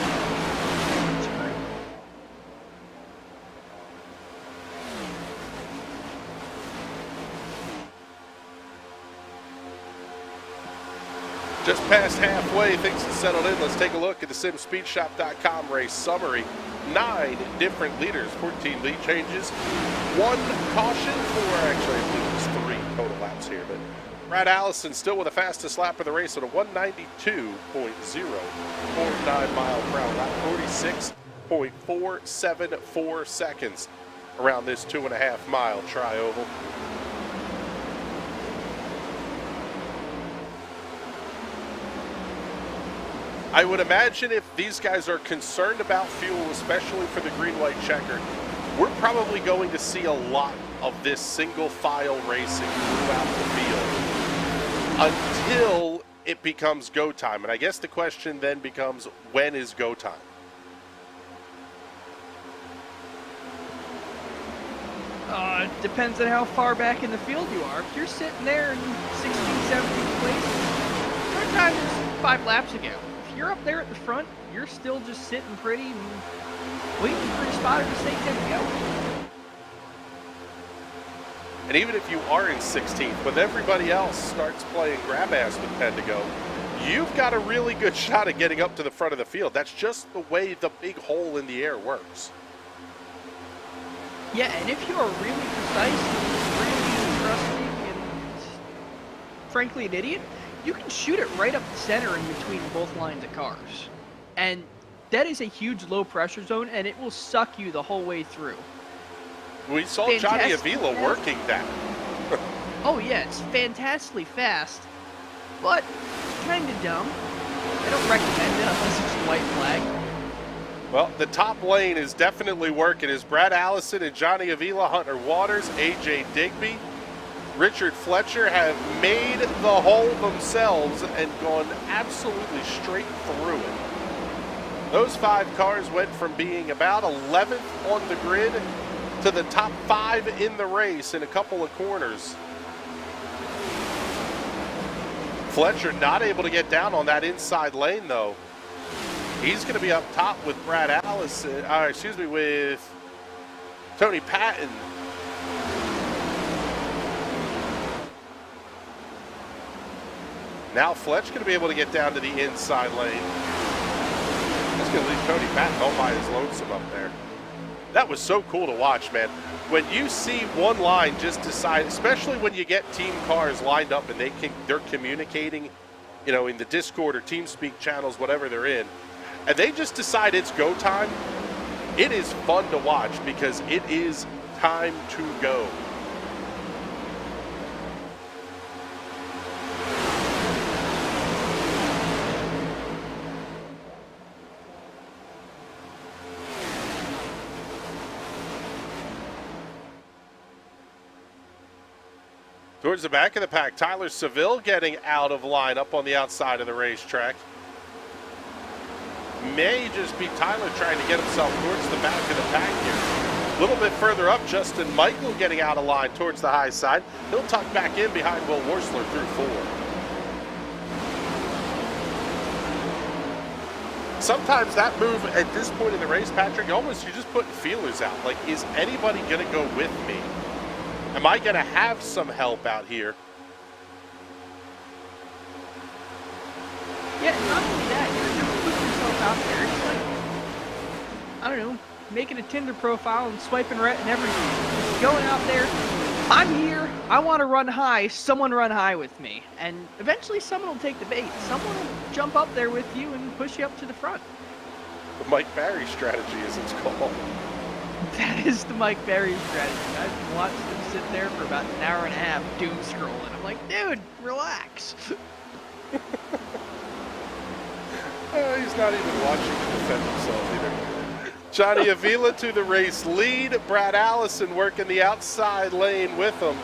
Just past halfway, things have settled in. Let's take a look at the simspeedshop.com race summary. 9 different leaders, 14 lead changes, 1 caution for, actually I believe it was 3 total laps here, but Brad Allison still with the fastest lap of the race at a 192.049 mile per hour lap, 46.474 seconds around this 2.5 mile tri-oval. I would imagine if these guys are concerned about fuel, especially for the green-white checker, we're probably going to see a lot of this single file racing throughout the field until it becomes go time. And I guess the question then becomes, when is go time? Depends on how far back in the field you are. If you're sitting there in 16th, 17th place, your time is 5 laps ago. You're up there at the front, you're still just sitting pretty and waiting for your spotter to say 10 to go. And even if you are in 16th, when everybody else starts playing grab ass with 10 to go, you've got a really good shot at getting up to the front of the field. That's just the way the big hole in the air works. Yeah, and if you are really precise, really trusting, and frankly an idiot, you can shoot it right up the center in between both lines of cars. And that is a huge low pressure zone, and it will suck you the whole way through. We saw Johnny Avila working that. Oh yeah, it's fantastically fast, but kind of dumb. I don't recommend it unless it's a white flag. Well, the top lane is definitely working as Brad Allison and Johnny Avila, Hunter Waters, AJ Digby, Richard Fletcher have made the hole themselves and gone absolutely straight through it. Those 5 cars went from being about 11th on the grid to the top 5 in the race in a couple of corners. Fletcher not able to get down on that inside lane though. He's going to be up top with Brad Allison, with Tony Patton. Now Fletch going to be able to get down to the inside lane. That's going to leave Tony Patton all by his lonesome up there. That was so cool to watch, man. When you see one line just decide, especially when you get team cars lined up and they're communicating, in the Discord or TeamSpeak channels, whatever they're in, and they just decide it's go time, it is fun to watch because it is time to go. Towards the back of the pack, Tyler Seville getting out of line up on the outside of the racetrack. May just be Tyler trying to get himself towards the back of the pack here. A little bit further up, Justin Michael getting out of line towards the high side. He'll tuck back in behind Will Worsler through 4. Sometimes that move at this point in the race, Patrick, almost you're just putting feelers out. Like, is anybody going to go with me? Am I going to have some help out here? Yeah, not only that, you're putting yourself out there. It's like, I don't know, making a Tinder profile and swiping right and everything. Just going out there. I'm here. I want to run high. Someone run high with me. And eventually someone will take the bait. Someone will jump up there with you and push you up to the front. The Mike Barry strategy, as it's called. That is the Mike Barry strategy. I've watched him sit there for about an hour and a half doom scrolling. I'm like, dude, relax. He's not even watching to defend himself either. Johnny Avila to the race lead. Brad Allison working the outside lane with him.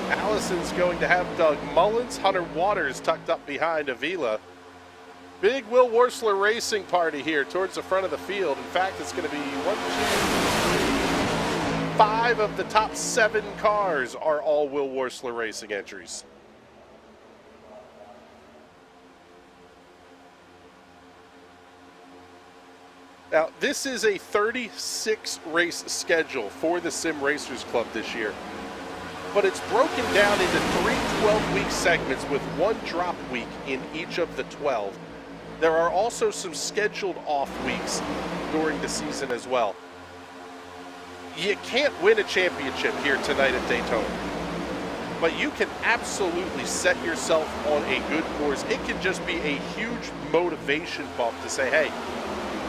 Allison's going to have Doug Mullins. Hunter Waters tucked up behind Avila. Big Will Worsler racing party here towards the front of the field. In fact, it's going to be 1, 2, 3, 5 of the top 7 cars are all Will Worsler racing entries. Now, this is a 36 race schedule for the Sim Racers Club this year, but it's broken down into 3 12-week segments with 1 drop week in each of the 12. There are also some scheduled off weeks during the season as well. You can't win a championship here tonight at Daytona, but you can absolutely set yourself on a good course. It can just be a huge motivation bump to say, hey,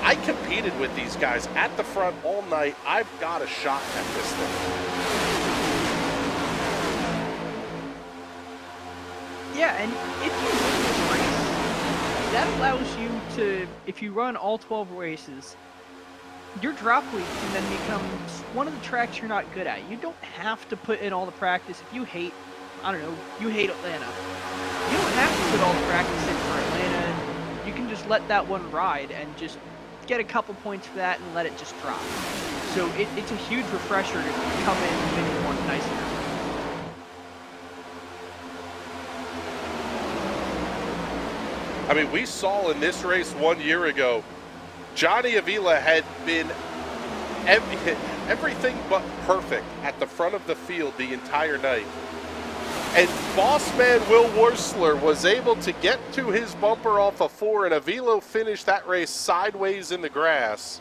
I competed with these guys at the front all night. I've got a shot at this thing. Yeah, and if you win this race, that allows you to, if you run all 12 races, your drop week can then become one of the tracks you're not good at. You don't have to put in all the practice. If you hate, I don't know, you hate Atlanta, you don't have to put all the practice in for Atlanta. You can just let that one ride and just get a couple points for that and let it just drop. So it's a huge refresher to come in and finish one nice and early. I mean, we saw in this race 1 year ago, Johnny Avila had been everything but perfect at the front of the field the entire night. And boss man Will Worsler was able to get to his bumper off a 4, and Avila finished that race sideways in the grass.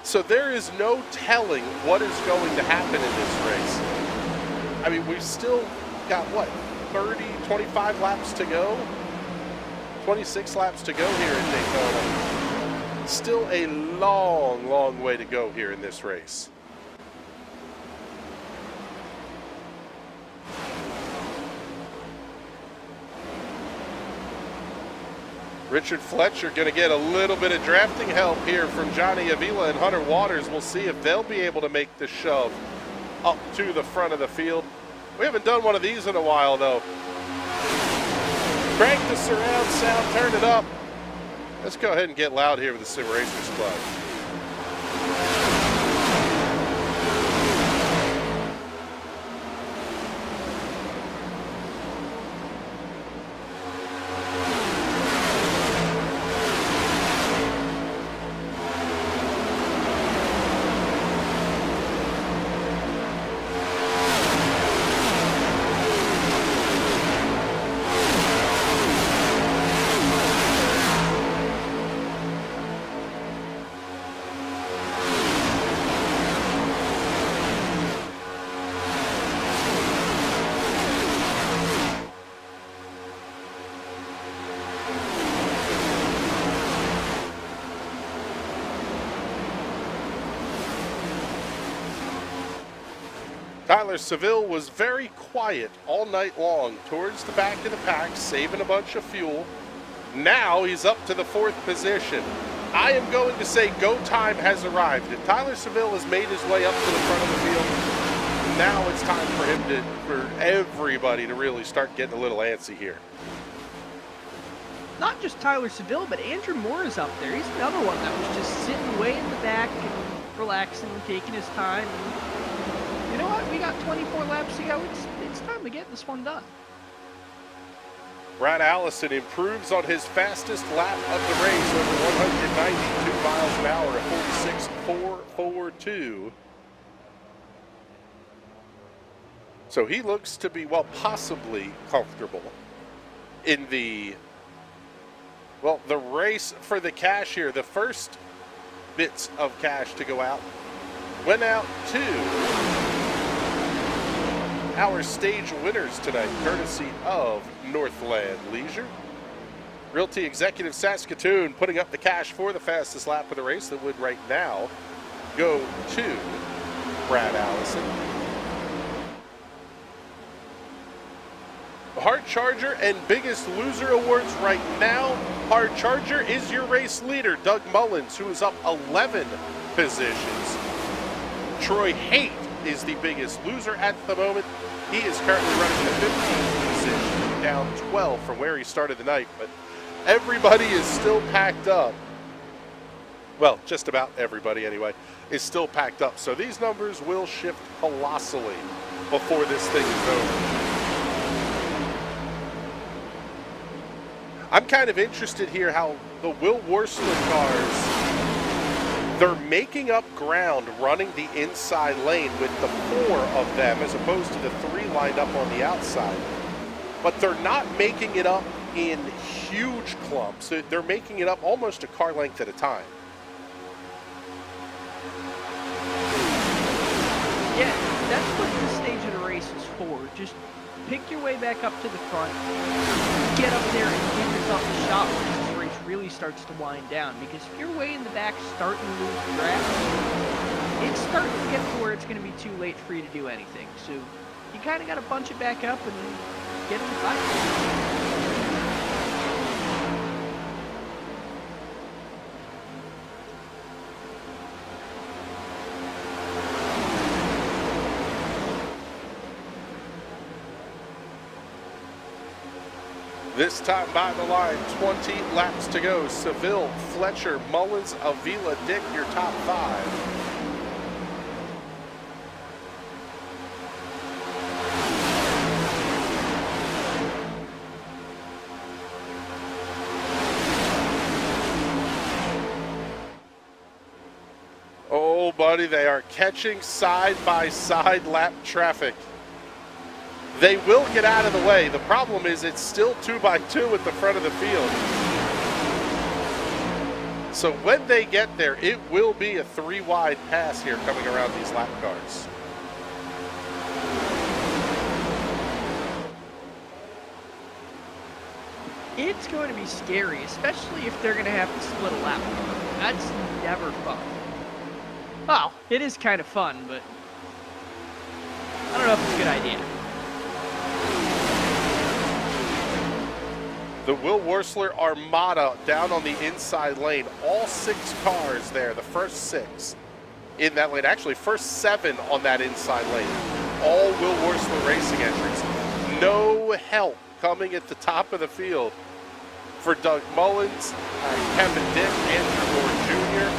So there is no telling what is going to happen in this race. I mean, we've still got, what, 30, 25 laps to go? 26 laps to go here in Daytona. Still a long, long way to go here in this race. Richard Fletcher going to get a little bit of drafting help here from Johnny Avila and Hunter Waters. We'll see if they'll be able to make the shove up to the front of the field. We haven't done one of these in a while, though. Crank the surround sound, turn it up. Let's go ahead and get loud here with the Sim Racers Club. Tyler Seville was very quiet all night long towards the back of the pack, saving a bunch of fuel. Now he's up to the 4th position. I am going to say go time has arrived. And Tyler Seville has made his way up to the front of the field. now it's time for everybody to really start getting a little antsy here. Not just Tyler Seville, but Andrew Moore is up there. He's another one that was just sitting way in the back and relaxing and taking his time. And you know what? We got 24 laps to go. It's time to get this one done. Brad Allison improves on his fastest lap of the race over 192 miles an hour at 46.442. So he looks to be, well, possibly comfortable in the race for the cash here. The first bits of cash to go out went out to our stage winners tonight, courtesy of Northland Leisure. Realty Executive Saskatoon putting up the cash for the fastest lap of the race that would right now go to Brad Allison. Hard Charger and Biggest Loser Awards right now. Hard Charger is your race leader, Doug Mullins, who is up 11 positions. Troy Haight is the biggest loser at the moment. He is currently running the 15th position, down 12 from where he started the night, but everybody is still packed up. Well, just about everybody anyway, is still packed up. So these numbers will shift colossally before this thing is over. I'm kind of interested here how the Will Worsler cars, they're making up ground running the inside lane with the 4 of them as opposed to the 3 lined up on the outside. But they're not making it up in huge clumps. They're making it up almost a car length at a time. Yeah, that's what this stage of the race is for. Just pick your way back up to the front, get up there and give yourself a shot when this race really starts to wind down. Because if you're way in the back starting to lose track, it's starting to get to where it's going to be too late for you to do anything. So you kind of got to bunch it back up and get in the fight. This time by the line, 20 laps to go. Seville, Fletcher, Mullins, Avila, Dick, your top 5. Oh, buddy, they are catching side-by-side lap traffic. They will get out of the way. The problem is it's still 2x2 at the front of the field. So when they get there, it will be a 3-wide pass here coming around these lap cars. It's going to be scary, especially if they're going to have to split a lap. That's never fun. Well, it is kind of fun, but I don't know if it's a good idea. The Will Worsler Armada down on the inside lane. All 6 cars there, the first 6 in that lane. Actually, first 7 on that inside lane. All Will Worsler Racing entries. No help coming at the top of the field for Doug Mullins, Kevin Dick, Andrew Moore Jr.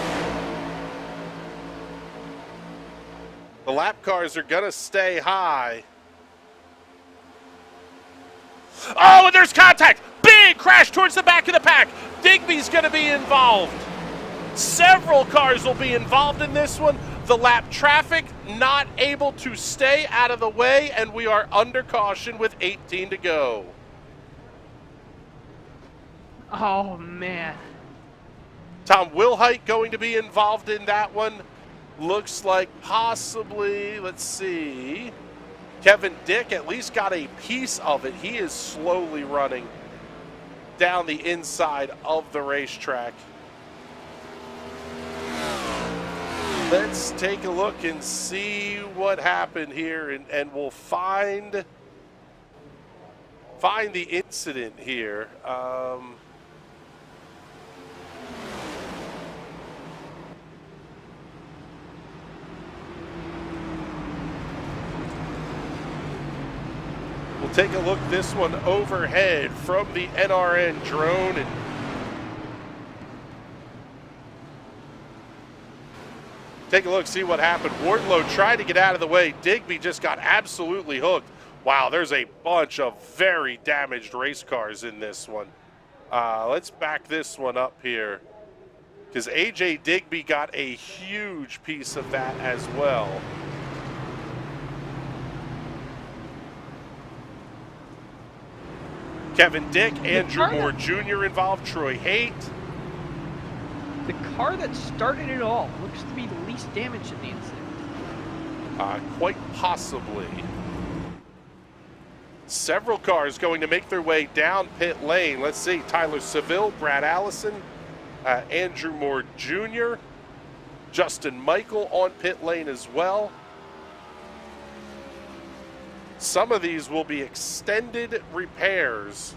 The lap cars are going to stay high. Oh, and there's contact! Big crash towards the back of the pack. Digby's going to be involved. Several cars will be involved in this one. The lap traffic not able to stay out of the way, and we are under caution with 18 to go. Oh, man. Tom Wilhite going to be involved in that one. Looks like possibly, let's see, Kevin Dick at least got a piece of it. He is slowly running down the inside of the racetrack. Let's take a look and see what happened here, and we'll find the incident here. We'll take a look this one overhead from the NRN drone. And take a look, see what happened. Wardlow tried to get out of the way. Digby just got absolutely hooked. Wow, there's a bunch of very damaged race cars in this one. Let's back this one up here, because AJ Digby got a huge piece of that as well. Kevin Dick, Andrew Moore Jr. involved, Troy Haight. The car that started it all looks to be the least damaged in the incident. Quite possibly. Several cars going to make their way down pit lane. Let's see, Tyler Seville, Brad Allison, Andrew Moore Jr., Justin Michael on pit lane as well. Some of these will be extended repairs.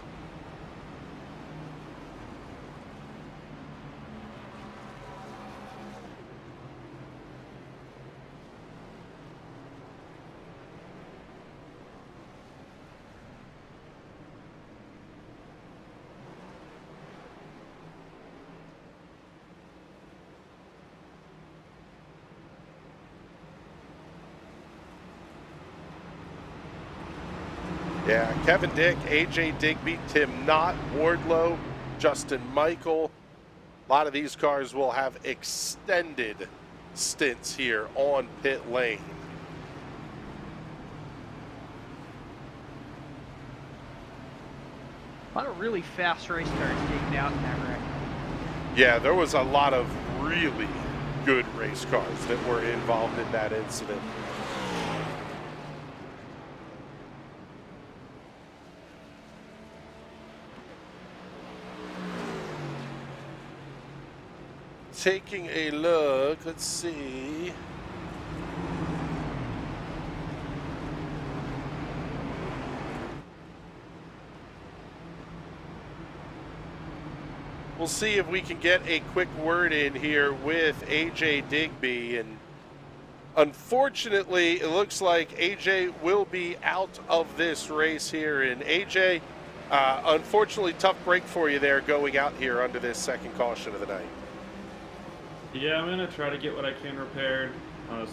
Yeah, Kevin Dick, AJ Digby, Tim Knott, Wardlow, Justin Michael. A lot of these cars will have extended stints here on pit lane. A lot of really fast race cars taken out in that wreck. Yeah, there was a lot of really good race cars that were involved in that incident. Taking a look, let's see. We'll see if we can get a quick word in here with AJ Digby. And unfortunately, it looks like AJ will be out of this race here. And AJ, unfortunately, tough break for you there going out here under this second caution of the night. Yeah, I'm going to try to get what I can repaired.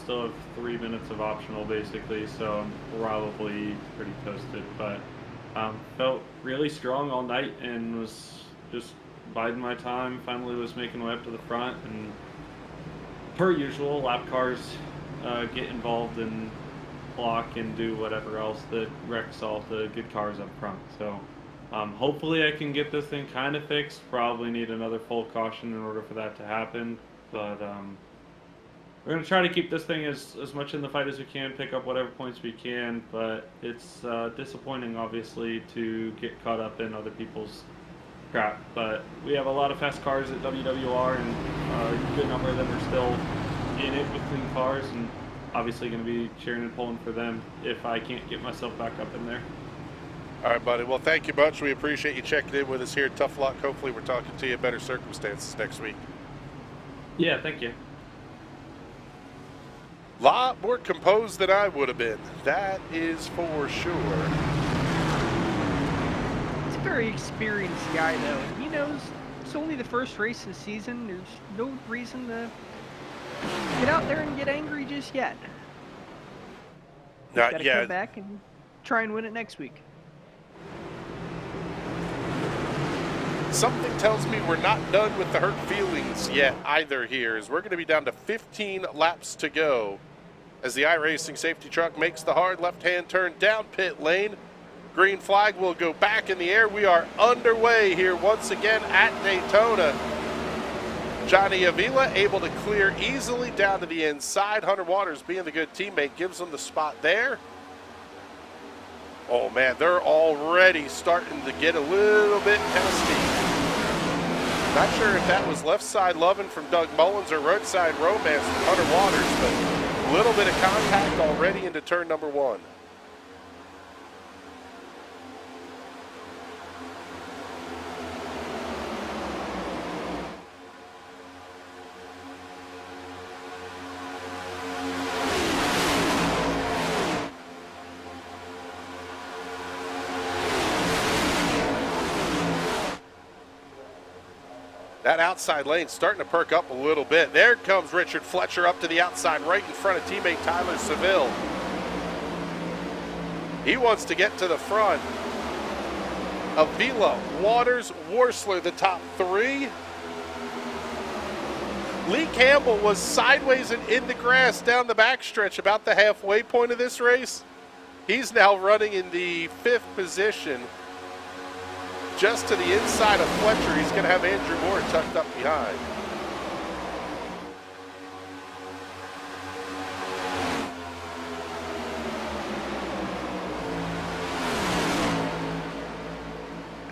Still have 3 minutes of optional, basically, so I'm probably pretty toasted. But felt really strong all night and was just biding my time. Finally was making my way up to the front. And per usual, lap cars get involved and block and do whatever else that wrecks all the good cars up front. So hopefully I can get this thing kind of fixed. Probably need another full caution in order for that to happen. But we're going to try to keep this thing as much in the fight as we can, pick up whatever points we can, but it's disappointing, obviously, to get caught up in other people's crap. But we have a lot of fast cars at WWR, and a good number of them are still in it with clean cars, and obviously going to be cheering and pulling for them if I can't get myself back up in there. All right, buddy. Well, thank you much. We appreciate you checking in with us here. Tough luck. Hopefully we're talking to you in better circumstances next week. Yeah, thank you. Lot more composed than I would have been. That is for sure. He's a very experienced guy, though, and he knows it's only the first race of the season. There's no reason to get out there and get angry just yet. He's gotta come back and try and win it next week. Something tells me we're not done with the hurt feelings yet either here, as we're going to be down to 15 laps to go as the iRacing safety truck makes the hard left-hand turn down pit lane. Green flag will go back in the air. We are underway here once again at Daytona. Johnny Avila able to clear easily down to the inside. Hunter Waters, being the good teammate, gives him the spot there. Oh man, they're already starting to get a little bit testy. Not sure if that was left side loving from Doug Mullins or roadside romance from Hunter Waters, but a little bit of contact already into turn number one. That outside lane starting to perk up a little bit. There comes Richard Fletcher up to the outside right in front of teammate Tyler Seville. He wants to get to the front. Avila, Waters, Worsler, the top three. Lee Campbell was sideways and in the grass down the backstretch about the halfway point of this race. He's now running in the 5th position. Just to the inside of Fletcher, he's going to have Andrew Moore tucked up behind.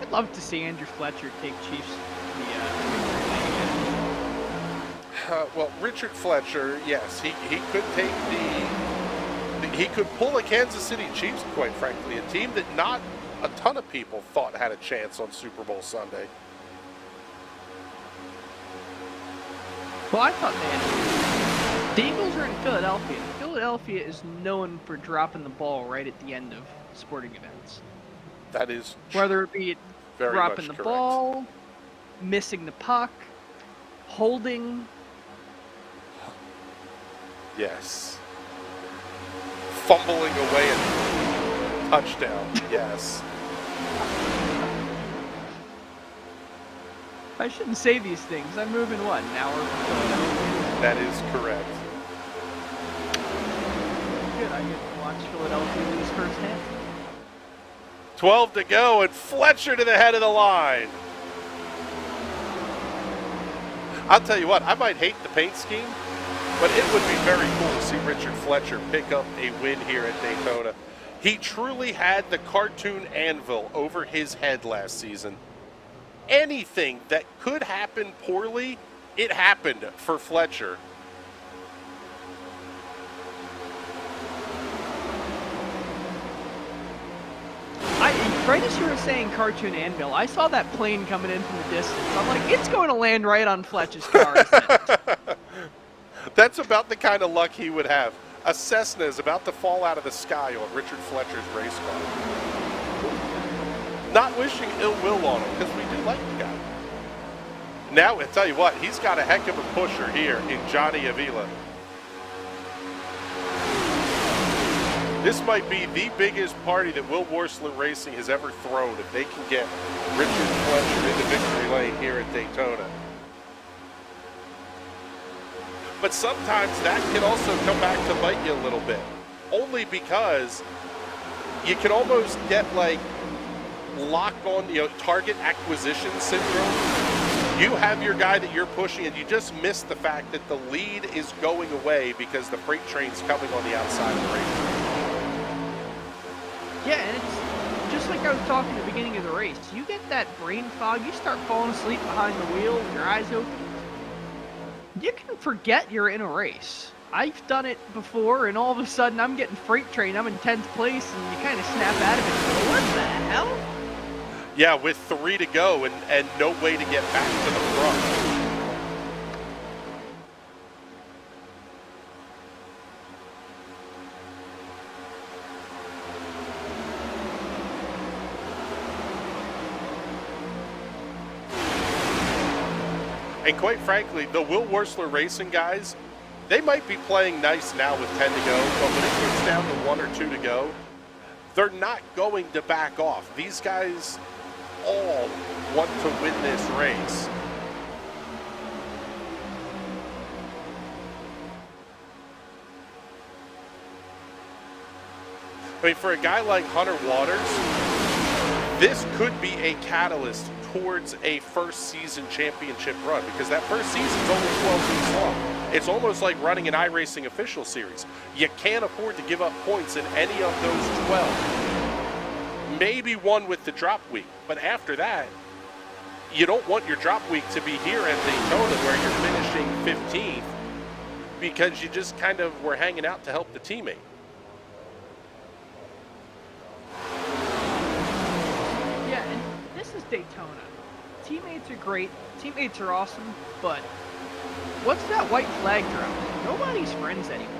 I'd love to see Andrew Fletcher take Chiefs well, Richard Fletcher, yes, he could take he could pull the Kansas City Chiefs, quite frankly, a team that not a ton of people thought had a chance on Super Bowl Sunday. Well, I thought they had. The Eagles are in Philadelphia. Philadelphia is known for dropping the ball right at the end of sporting events. That is whether it be very dropping the correct. ball, missing the puck, holding. Yes. Fumbling away and touchdown. Yes. I shouldn't say these things. I'm moving what, an hour from Philadelphia? That is correct. Good, I get to watch Philadelphia lose firsthand. 12 to go, and Fletcher to the head of the line. I'll tell you what, I might hate the paint scheme, but it would be very cool to see Richard Fletcher pick up a win here at Daytona. He truly had the cartoon anvil over his head last season. Anything that could happen poorly, it happened for Fletcher. Right as you were saying cartoon anvil, I saw that plane coming in from the distance. I'm like, it's going to land right on Fletcher's car. That's about the kind of luck he would have. A Cessna is about to fall out of the sky on Richard Fletcher's race car. Not wishing ill will on him, because we do like the guy. Now, I tell you what, he's got a heck of a pusher here in Johnny Avila. This might be the biggest party that Will Worsler Racing has ever thrown if they can get Richard Fletcher into victory lane here at Daytona. But sometimes that can also come back to bite you a little bit. Only because you can almost get like locked on, target acquisition syndrome. You have your guy that you're pushing and you just miss the fact that the lead is going away because the freight train's coming on the outside of the race. Yeah, and it's just like I was talking at the beginning of the race. You get that brain fog, you start falling asleep behind the wheel with your eyes open. You can forget you're in a race. I've done it before, and all of a sudden I'm getting freight train, I'm in 10th place, and you kind of snap out of it. Go, what the hell? Yeah, with 3 to go and no way to get back to the front. And quite frankly, the Will Worsler Racing guys, they might be playing nice now with 10 to go, but when it gets down to 1 or 2 to go, they're not going to back off. These guys all want to win this race. I mean, for a guy like Hunter Waters, this could be a catalyst towards a first season championship run, because that first season's only 12 weeks long. It's almost like running an iRacing official series. You can't afford to give up points in any of those 12. Maybe one with the drop week, but after that, you don't want your drop week to be here at Daytona where you're finishing 15th because you just kind of were hanging out to help the teammate. Yeah, and this is Daytona. Teammates are great, teammates are awesome, but what's that white flag drop? Nobody's friends anymore.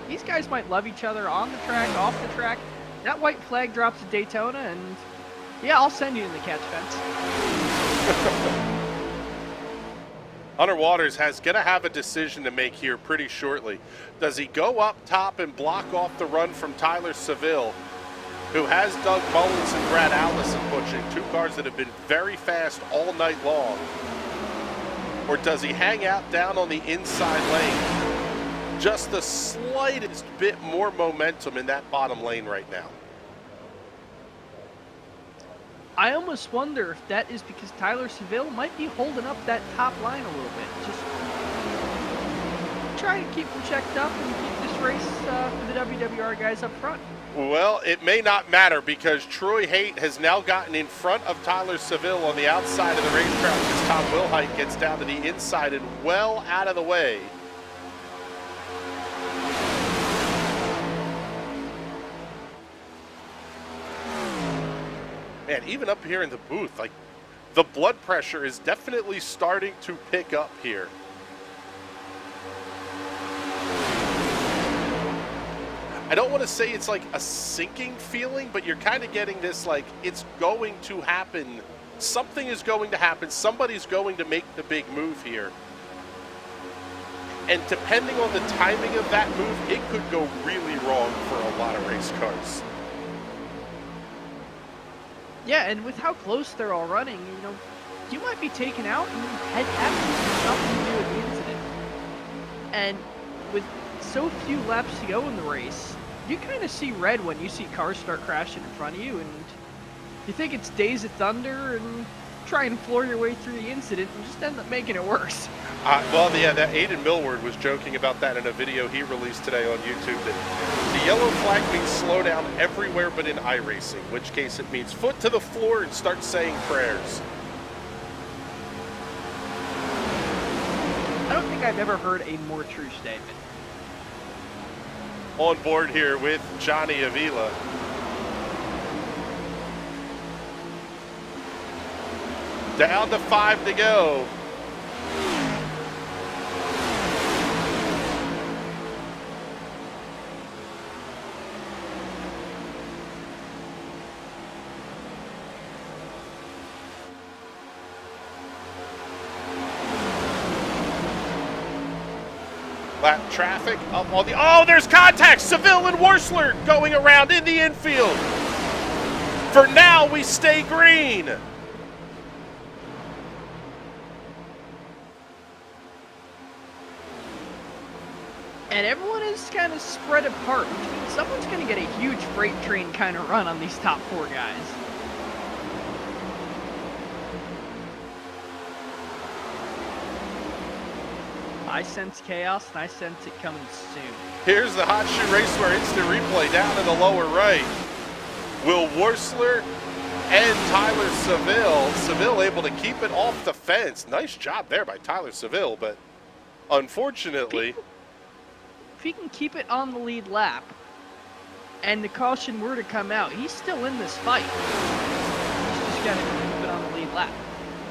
These guys might love each other on the track, off the track. That white flag drops at Daytona, and yeah, I'll send you in the catch fence. Hunter Waters going to have a decision to make here pretty shortly. Does he go up top and block off the run from Tyler Seville, who has Doug Mullins and Brad Allison pushing, two cars that have been very fast all night long? Or does he hang out down on the inside lane? Just the slightest bit more momentum in that bottom lane right now. I almost wonder if that is because Tyler Seville might be holding up that top line a little bit. Just trying to keep him checked up and keep this race for the WWR guys up front. Well, it may not matter because Troy Haight has now gotten in front of Tyler Seville on the outside of the racetrack as Tom Wilhite gets down to the inside and well out of the way. Man, even up here in the booth, like, the blood pressure is definitely starting to pick up here. I don't want to say it's like a sinking feeling, but you're kind of getting this, like, it's going to happen. Something is going to happen. Somebody's going to make the big move here. And depending on the timing of that move, it could go really wrong for a lot of race cars. Yeah, and with how close they're all running, you know, you might be taken out and had absolutely nothing to do with the incident. And with so few laps to go in the race, you kind of see red when you see cars start crashing in front of you, and you think it's Days of Thunder and try and floor your way through the incident and just end up making it worse. Well, yeah, that Aiden Millward was joking about that in a video he released today on YouTube, that the yellow flag means slow down everywhere but in iRacing, in which case it means foot to the floor and start saying prayers. I don't think I've ever heard a more true statement. On board here with Johnny Avila. Down to 5 to go. Lap traffic up on the... Oh, there's contact! Seville and Worsler going around in the infield. For now, we stay green. And everyone is kind of spread apart, which means someone's going to get a huge freight train kind of run on these top 4 guys. I sense chaos, and I sense it coming soon. Here's the Hot Shoe Raceway instant replay down in the lower right. Will Worsler and Tyler Seville able to keep it off the fence? Nice job there by Tyler Seville, but unfortunately... If he can keep it on the lead lap, and the caution were to come out, he's still in this fight. He's just got to keep it on the lead lap.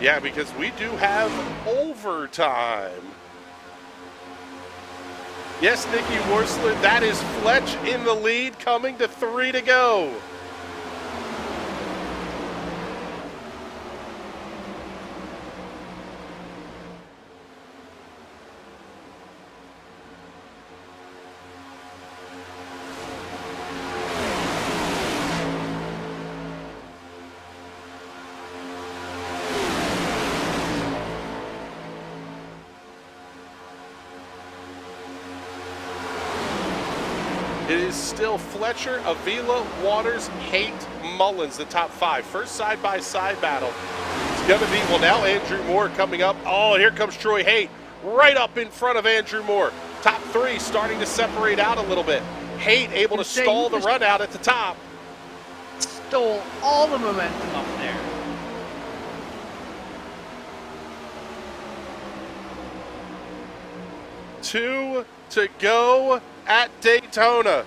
Yeah, because we do have overtime. Yes, Nicky Worsler, that is Fletch in the lead, coming to 3 to go. It is still Fletcher, Avila, Waters, Haight, Mullins, the top 5. First side-by-side battle. It's going to be, well, now Andrew Moore coming up. Oh, here comes Troy Haight, right up in front of Andrew Moore. Top 3 starting to separate out a little bit. Haight able to stall the run out at the top. Stole all the momentum up there. Two to go at Daytona.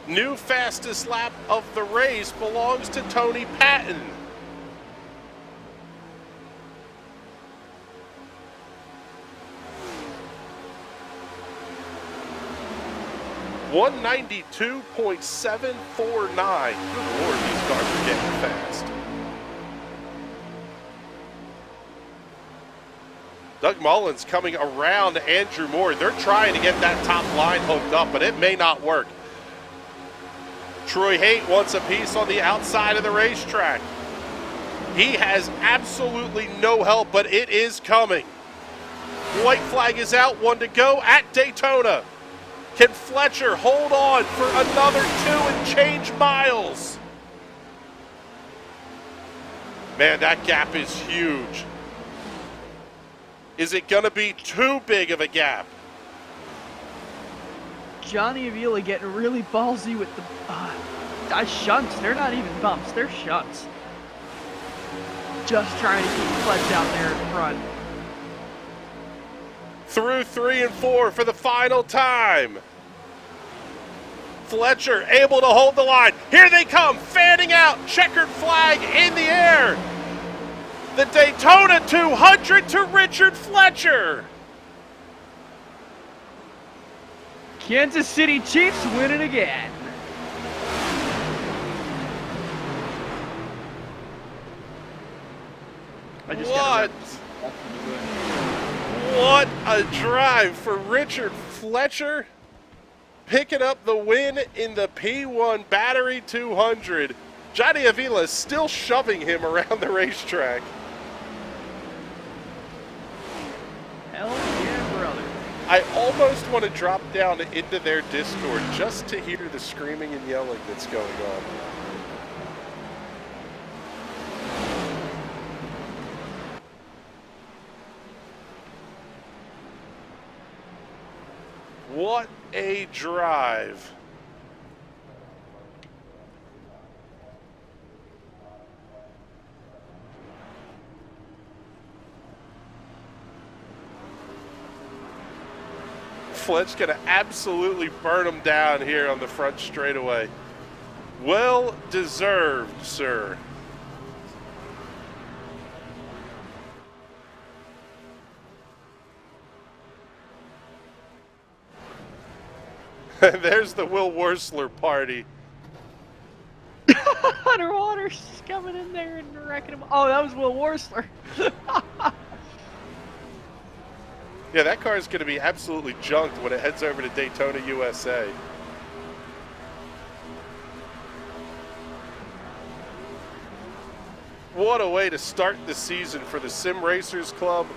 New fastest lap of the race belongs to Tony Patton. 192.749. Good Lord, these cars are getting fast. Doug Mullins coming around Andrew Moore. They're trying to get that top line hooked up, but it may not work. Troy Haight wants a piece on the outside of the racetrack. He has absolutely no help, but it is coming. White flag is out, 1 to go at Daytona. Can Fletcher hold on for another 2 and change miles? Man, that gap is huge. Is it going to be too big of a gap? Johnny Avila getting really ballsy with the shunts. They're not even bumps, they're shunts. Just trying to keep Fletch out there in front. Through 3 and 4 for the final time. Fletcher able to hold the line. Here they come, fanning out, checkered flag in the air. The Daytona 200 to Richard Fletcher. Kansas City Chiefs win it again. What a drive for Richard Fletcher, picking up the win in the P1 Battery 200. Johnny Avila is still shoving him around the racetrack. Hell yeah, brother. I almost want to drop down into their Discord just to hear the screaming and yelling that's going on. What a drive. Fletch going to absolutely burn him down here on the front straightaway. Well deserved, sir. There's the Will Wursler party. Hunter Waters coming in there and wrecking him. Oh, that was Will Wursler. Yeah, that car is going to be absolutely junked when it heads over to Daytona, USA. What a way to start the season for the Sim Racers Club.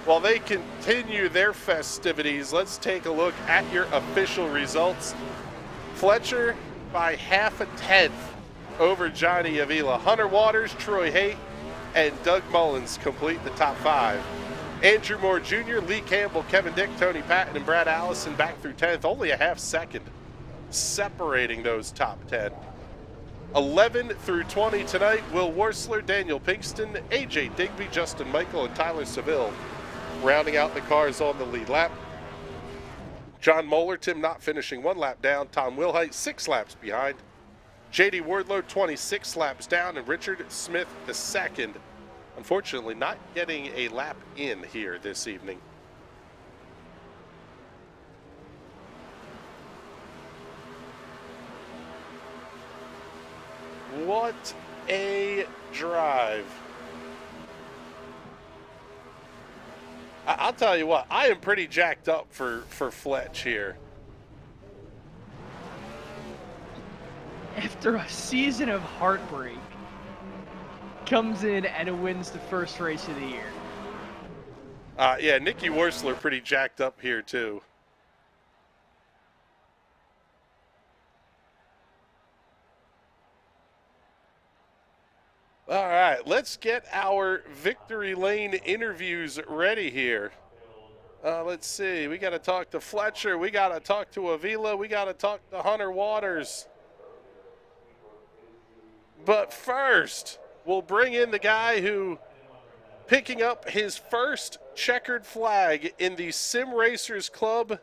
While they continue their festivities, let's take a look at your official results. Fletcher by half a tenth over Johnny Avila. Hunter Waters, Troy Haight, and Doug Mullins complete the top 5. Andrew Moore Jr., Lee Campbell, Kevin Dick, Tony Patton, and Brad Allison back through 10th. Only a half second separating those top 10. 11 through 20 tonight, Will Wursler, Daniel Pinkston, AJ Digby, Justin Michael, and Tyler Seville rounding out the cars on the lead lap. John Molerton not finishing 1 lap down. Tom Wilhite 6 laps behind. JD Wardlow 26 laps down, and Richard Smith II, unfortunately not getting a lap in here this evening. What a drive. I'll tell you what, I am pretty jacked up for Fletch here. After a season of heartbreak, comes in and wins the first race of the year. Yeah, Nicky Wursler pretty jacked up here too. All right, let's get our Victory Lane interviews ready here. Let's see, we got to talk to Fletcher, we got to talk to Avila, we got to talk to Hunter Waters. But first, we'll bring in the guy who picking up his first checkered flag in the Sim Racers Club.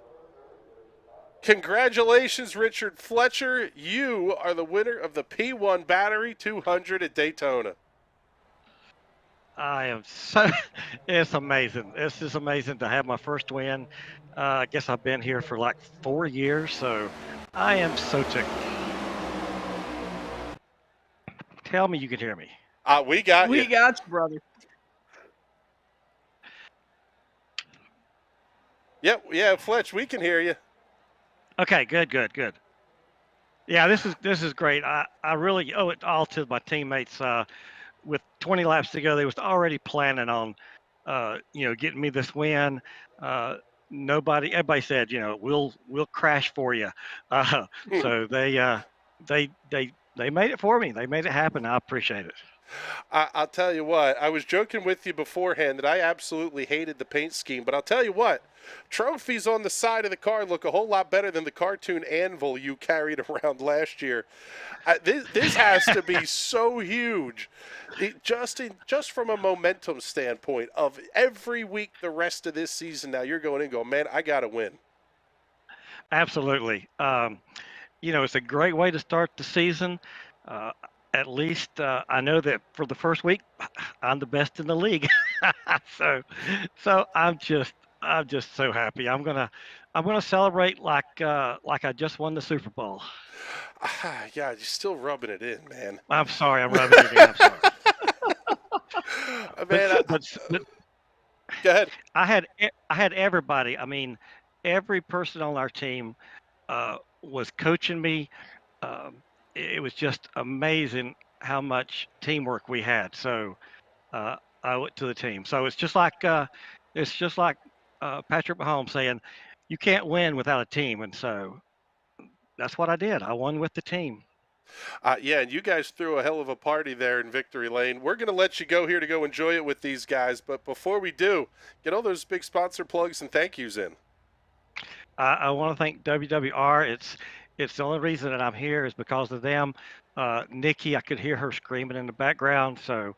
Congratulations, Richard Fletcher. You are the winner of the P1 Battery 200 at Daytona. I am so, it's amazing. It's just amazing to have my first win. I guess I've been here for like 4 years, so I am so tickled. Tell me you can hear me. We got you. We got you, brother. Yep, yeah, Fletch, we can hear you. Okay, good. Yeah, this is great. I really owe it all to my teammates. With 20 laps to go, they was already planning on, getting me this win. Uh, everybody said, we'll crash for you. So they made it for me. They made it happen. I appreciate it. I'll tell you what, I was joking with you beforehand that I absolutely hated the paint scheme, but I'll tell you what, trophies on the side of the car look a whole lot better than the cartoon anvil you carried around last year. This has to be so huge. Just from a momentum standpoint of every week the rest of this season now, you're going in going, man, I got to win. Absolutely. It's a great way to start the season. At least I know that for the first week, I'm the best in the league. so, so I'm just so happy. I'm gonna celebrate like I just won the Super Bowl. Yeah, you're still rubbing it in, man. I'm sorry, I'm rubbing it in. I'm sorry. Man, but go ahead. I had everybody. I mean, every person on our team was coaching me. It was just amazing how much teamwork we had. So I went to the team. So it's just like Patrick Mahomes saying, "You can't win without a team." And so that's what I did. I won with the team. Yeah, and you guys threw a hell of a party there in Victory Lane. We're going to let you go here to go enjoy it with these guys. But before we do, get all those big sponsor plugs and thank yous in. I want to thank WWR. It's the only reason that I'm here is because of them. Nikki, I could hear her screaming in the background, so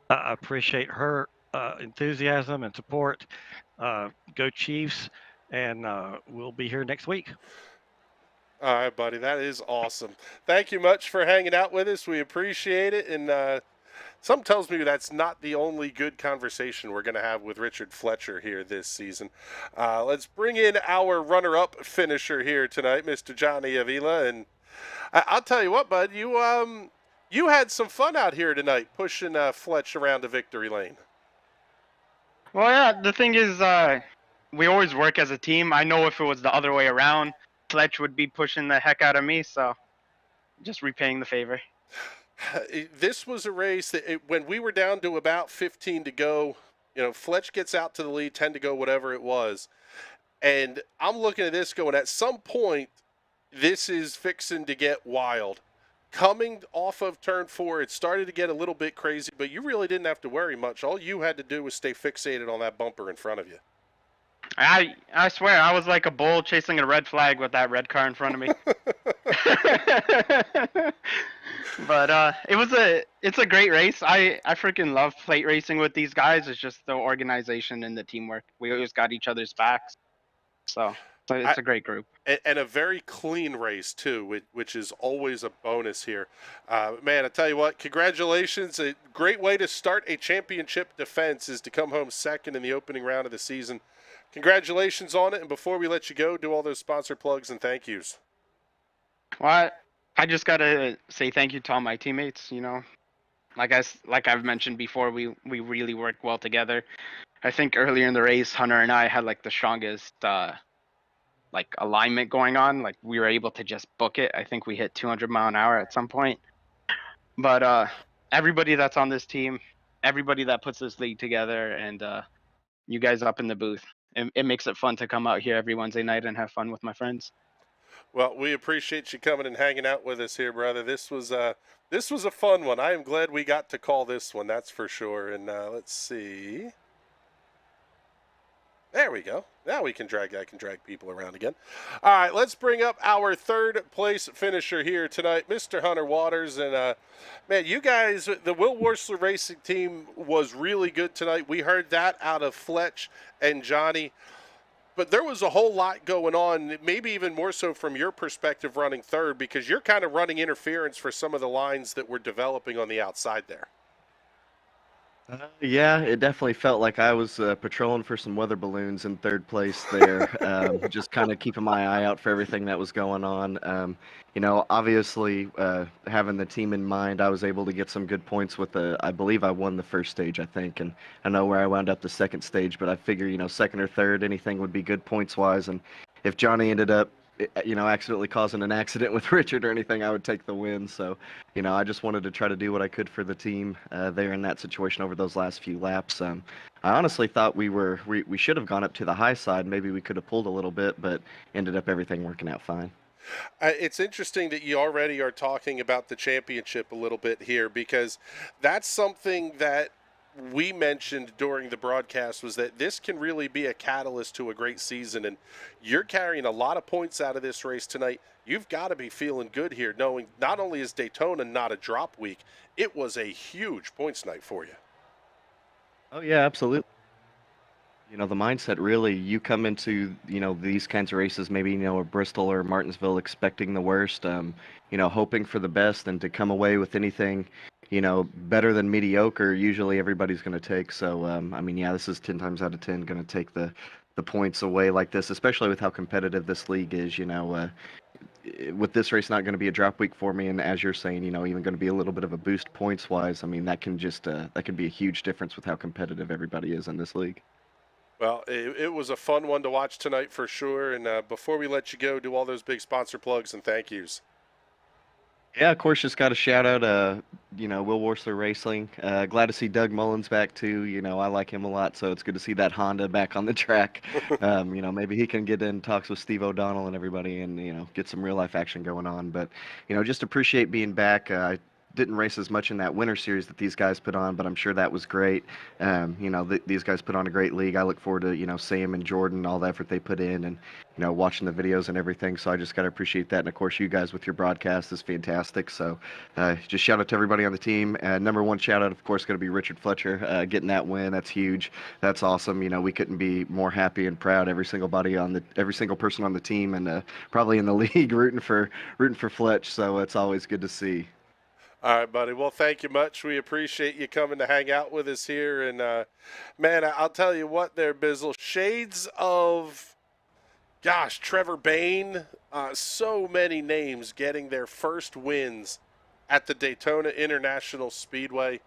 I appreciate her enthusiasm and support. Go Chiefs, and we'll be here next week. All right, buddy. That is awesome. Thank you much for hanging out with us. We appreciate it. And something tells me that's not the only good conversation we're going to have with Richard Fletcher here this season. Let's bring in our runner-up finisher here tonight, Mr. Johnny Avila. And I'll tell you what, bud, you had some fun out here tonight pushing Fletch around the victory lane. Well, yeah, the thing is, we always work as a team. I know if it was the other way around, Fletch would be pushing the heck out of me, so just repaying the favor. This was a race that when we were down to about 15 to go, Fletch gets out to the lead, 10 to go, whatever it was. And I'm looking at this going, at some point, this is fixing to get wild. Coming off of turn 4, it started to get a little bit crazy, but you really didn't have to worry much. All you had to do was stay fixated on that bumper in front of you. I swear, I was like a bull chasing a red flag with that red car in front of me. But it's a great race. I freaking love plate racing with these guys. It's just the organization and the teamwork. We always got each other's backs. So it's a great group. And a very clean race, too, which is always a bonus here. Man, I tell you what, congratulations. A great way to start a championship defense is to come home second in the opening round of the season. Congratulations on it. And before we let you go, do all those sponsor plugs and thank yous. Well, I just got to say thank you to all my teammates. Like I've mentioned before, we really work well together. I think earlier in the race, Hunter and I had like the strongest alignment going on. Like we were able to just book it. I think we hit 200 mile an hour at some point. But everybody that's on this team, everybody that puts this league together, and you guys up in the booth, it makes it fun to come out here every Wednesday night and have fun with my friends. Well, we appreciate you coming and hanging out with us here, brother. This was a fun one. I am glad we got to call this one, that's for sure. And let's see. There we go. Now I can drag people around again. All right, let's bring up our third place finisher here tonight, Mr. Hunter Waters. And, man, you guys, the Will Worsler Racing team was really good tonight. We heard that out of Fletch and Johnny. But there was a whole lot going on, maybe even more so from your perspective running third, because you're kind of running interference for some of the lines that we're developing on the outside there. Yeah, it definitely felt like I was patrolling for some weather balloons in third place there. Just kind of keeping my eye out for everything that was going on. Obviously, having the team in mind, I was able to get some good points with I believe I won the first stage, I think, and I know where I wound up the second stage, but I figure, second or third, anything would be good points wise. And if Johnny ended up accidentally causing an accident with Richard or anything, I would take the win. So, I just wanted to try to do what I could for the team there in that situation over those last few laps. I honestly thought we should have gone up to the high side. Maybe we could have pulled a little bit, but ended up everything working out fine. It's interesting that you already are talking about the championship a little bit here, because that's something that we mentioned during the broadcast, was that this can really be a catalyst to a great season, and you're carrying a lot of points out of this race tonight. You've got to be feeling good here, knowing not only is Daytona not a drop week, it was a huge points night for you. Oh yeah, absolutely. The mindset really, you come into, these kinds of races, maybe, a Bristol or Martinsville expecting the worst, hoping for the best, and to come away with anything, better than mediocre, usually everybody's going to take. So, yeah, this is 10 times out of 10 going to take the points away like this, especially with how competitive this league is, with this race not going to be a drop week for me, and as you're saying, even going to be a little bit of a boost points wise. That can just, that can be a huge difference with how competitive everybody is in this league. Well, it was a fun one to watch tonight for sure. And before we let you go, do all those big sponsor plugs and thank yous. Yeah, of course, just got to shout out, Will Worsler Racing. Glad to see Doug Mullins back too. I like him a lot, so it's good to see that Honda back on the track. Maybe he can get in talks with Steve O'Donnell and everybody, and get some real life action going on. But just appreciate being back. I didn't race as much in that winter series that these guys put on, but I'm sure that was great. These guys put on a great league. I look forward to, Sam and Jordan, all the effort they put in, and, watching the videos and everything. So I just got to appreciate that. And of course, you guys with your broadcast is fantastic. So just shout out to everybody on the team. Number one shout out, of course, going to be Richard Fletcher getting that win. That's huge. That's awesome. We couldn't be more happy and proud. Every single person on the team, and probably in the league rooting for Fletch. So it's always good to see. All right, buddy. Well, thank you much. We appreciate you coming to hang out with us here. And, man, I'll tell you what there, Bizzle. Shades of, Trevor Bayne. So many names getting their first wins at the Daytona International Speedway.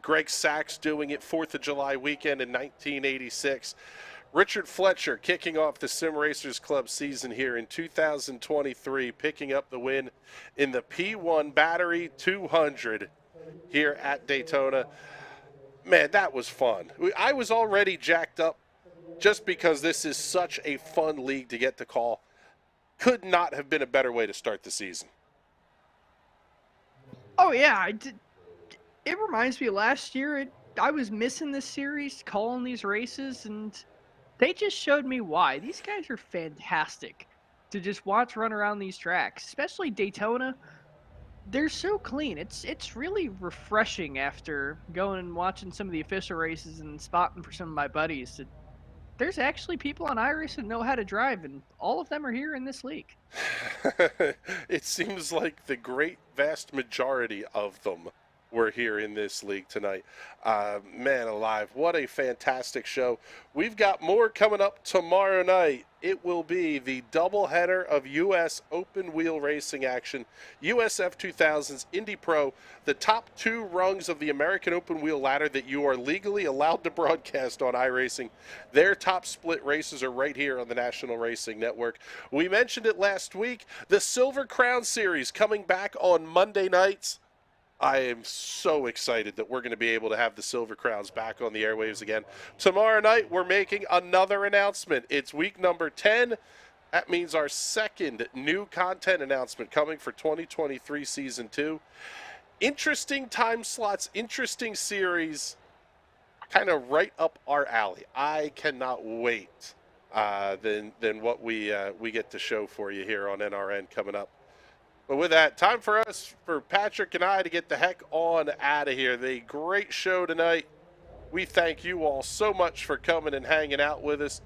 Greg Sachs doing it 4th of July weekend in 1986. Richard Fletcher kicking off the Sim Racers Club season here in 2023, picking up the win in the P1 Battery 200 here at Daytona. Man, that was fun. I was already jacked up just because this is such a fun league to get to call. Could not have been a better way to start the season. Oh, yeah. It reminds me of last year. I was missing this series, calling these races, and they just showed me why. These guys are fantastic to just watch run around these tracks, especially Daytona. They're so clean. It's really refreshing after going and watching some of the official races and spotting for some of my buddies. There's actually people on iRacing that know how to drive, and all of them are here in this league. It seems like the great vast majority of them were here in this league tonight. Man alive, what a fantastic show. We've got more coming up tomorrow night. It will be the doubleheader of U.S. open wheel racing action, USF 2000's Indy Pro, the top 2 rungs of the American open wheel ladder that you are legally allowed to broadcast on iRacing. Their top split races are right here on the National Racing Network. We mentioned it last week, the Silver Crown Series coming back on Monday nights. I am so excited that we're going to be able to have the Silver Crowns back on the airwaves again. Tomorrow night, we're making another announcement. It's week number 10. That means our second new content announcement coming for 2023 Season 2. Interesting time slots, interesting series, kind of right up our alley. I cannot wait than what we get to show for you here on NRN coming up. But with that, time for us, for Patrick and I, to get the heck on out of here. The great show tonight. We thank you all so much for coming and hanging out with us.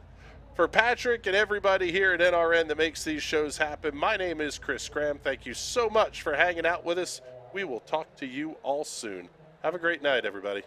For Patrick and everybody here at NRN that makes these shows happen, my name is Chris Graham. Thank you so much for hanging out with us. We will talk to you all soon. Have a great night, everybody.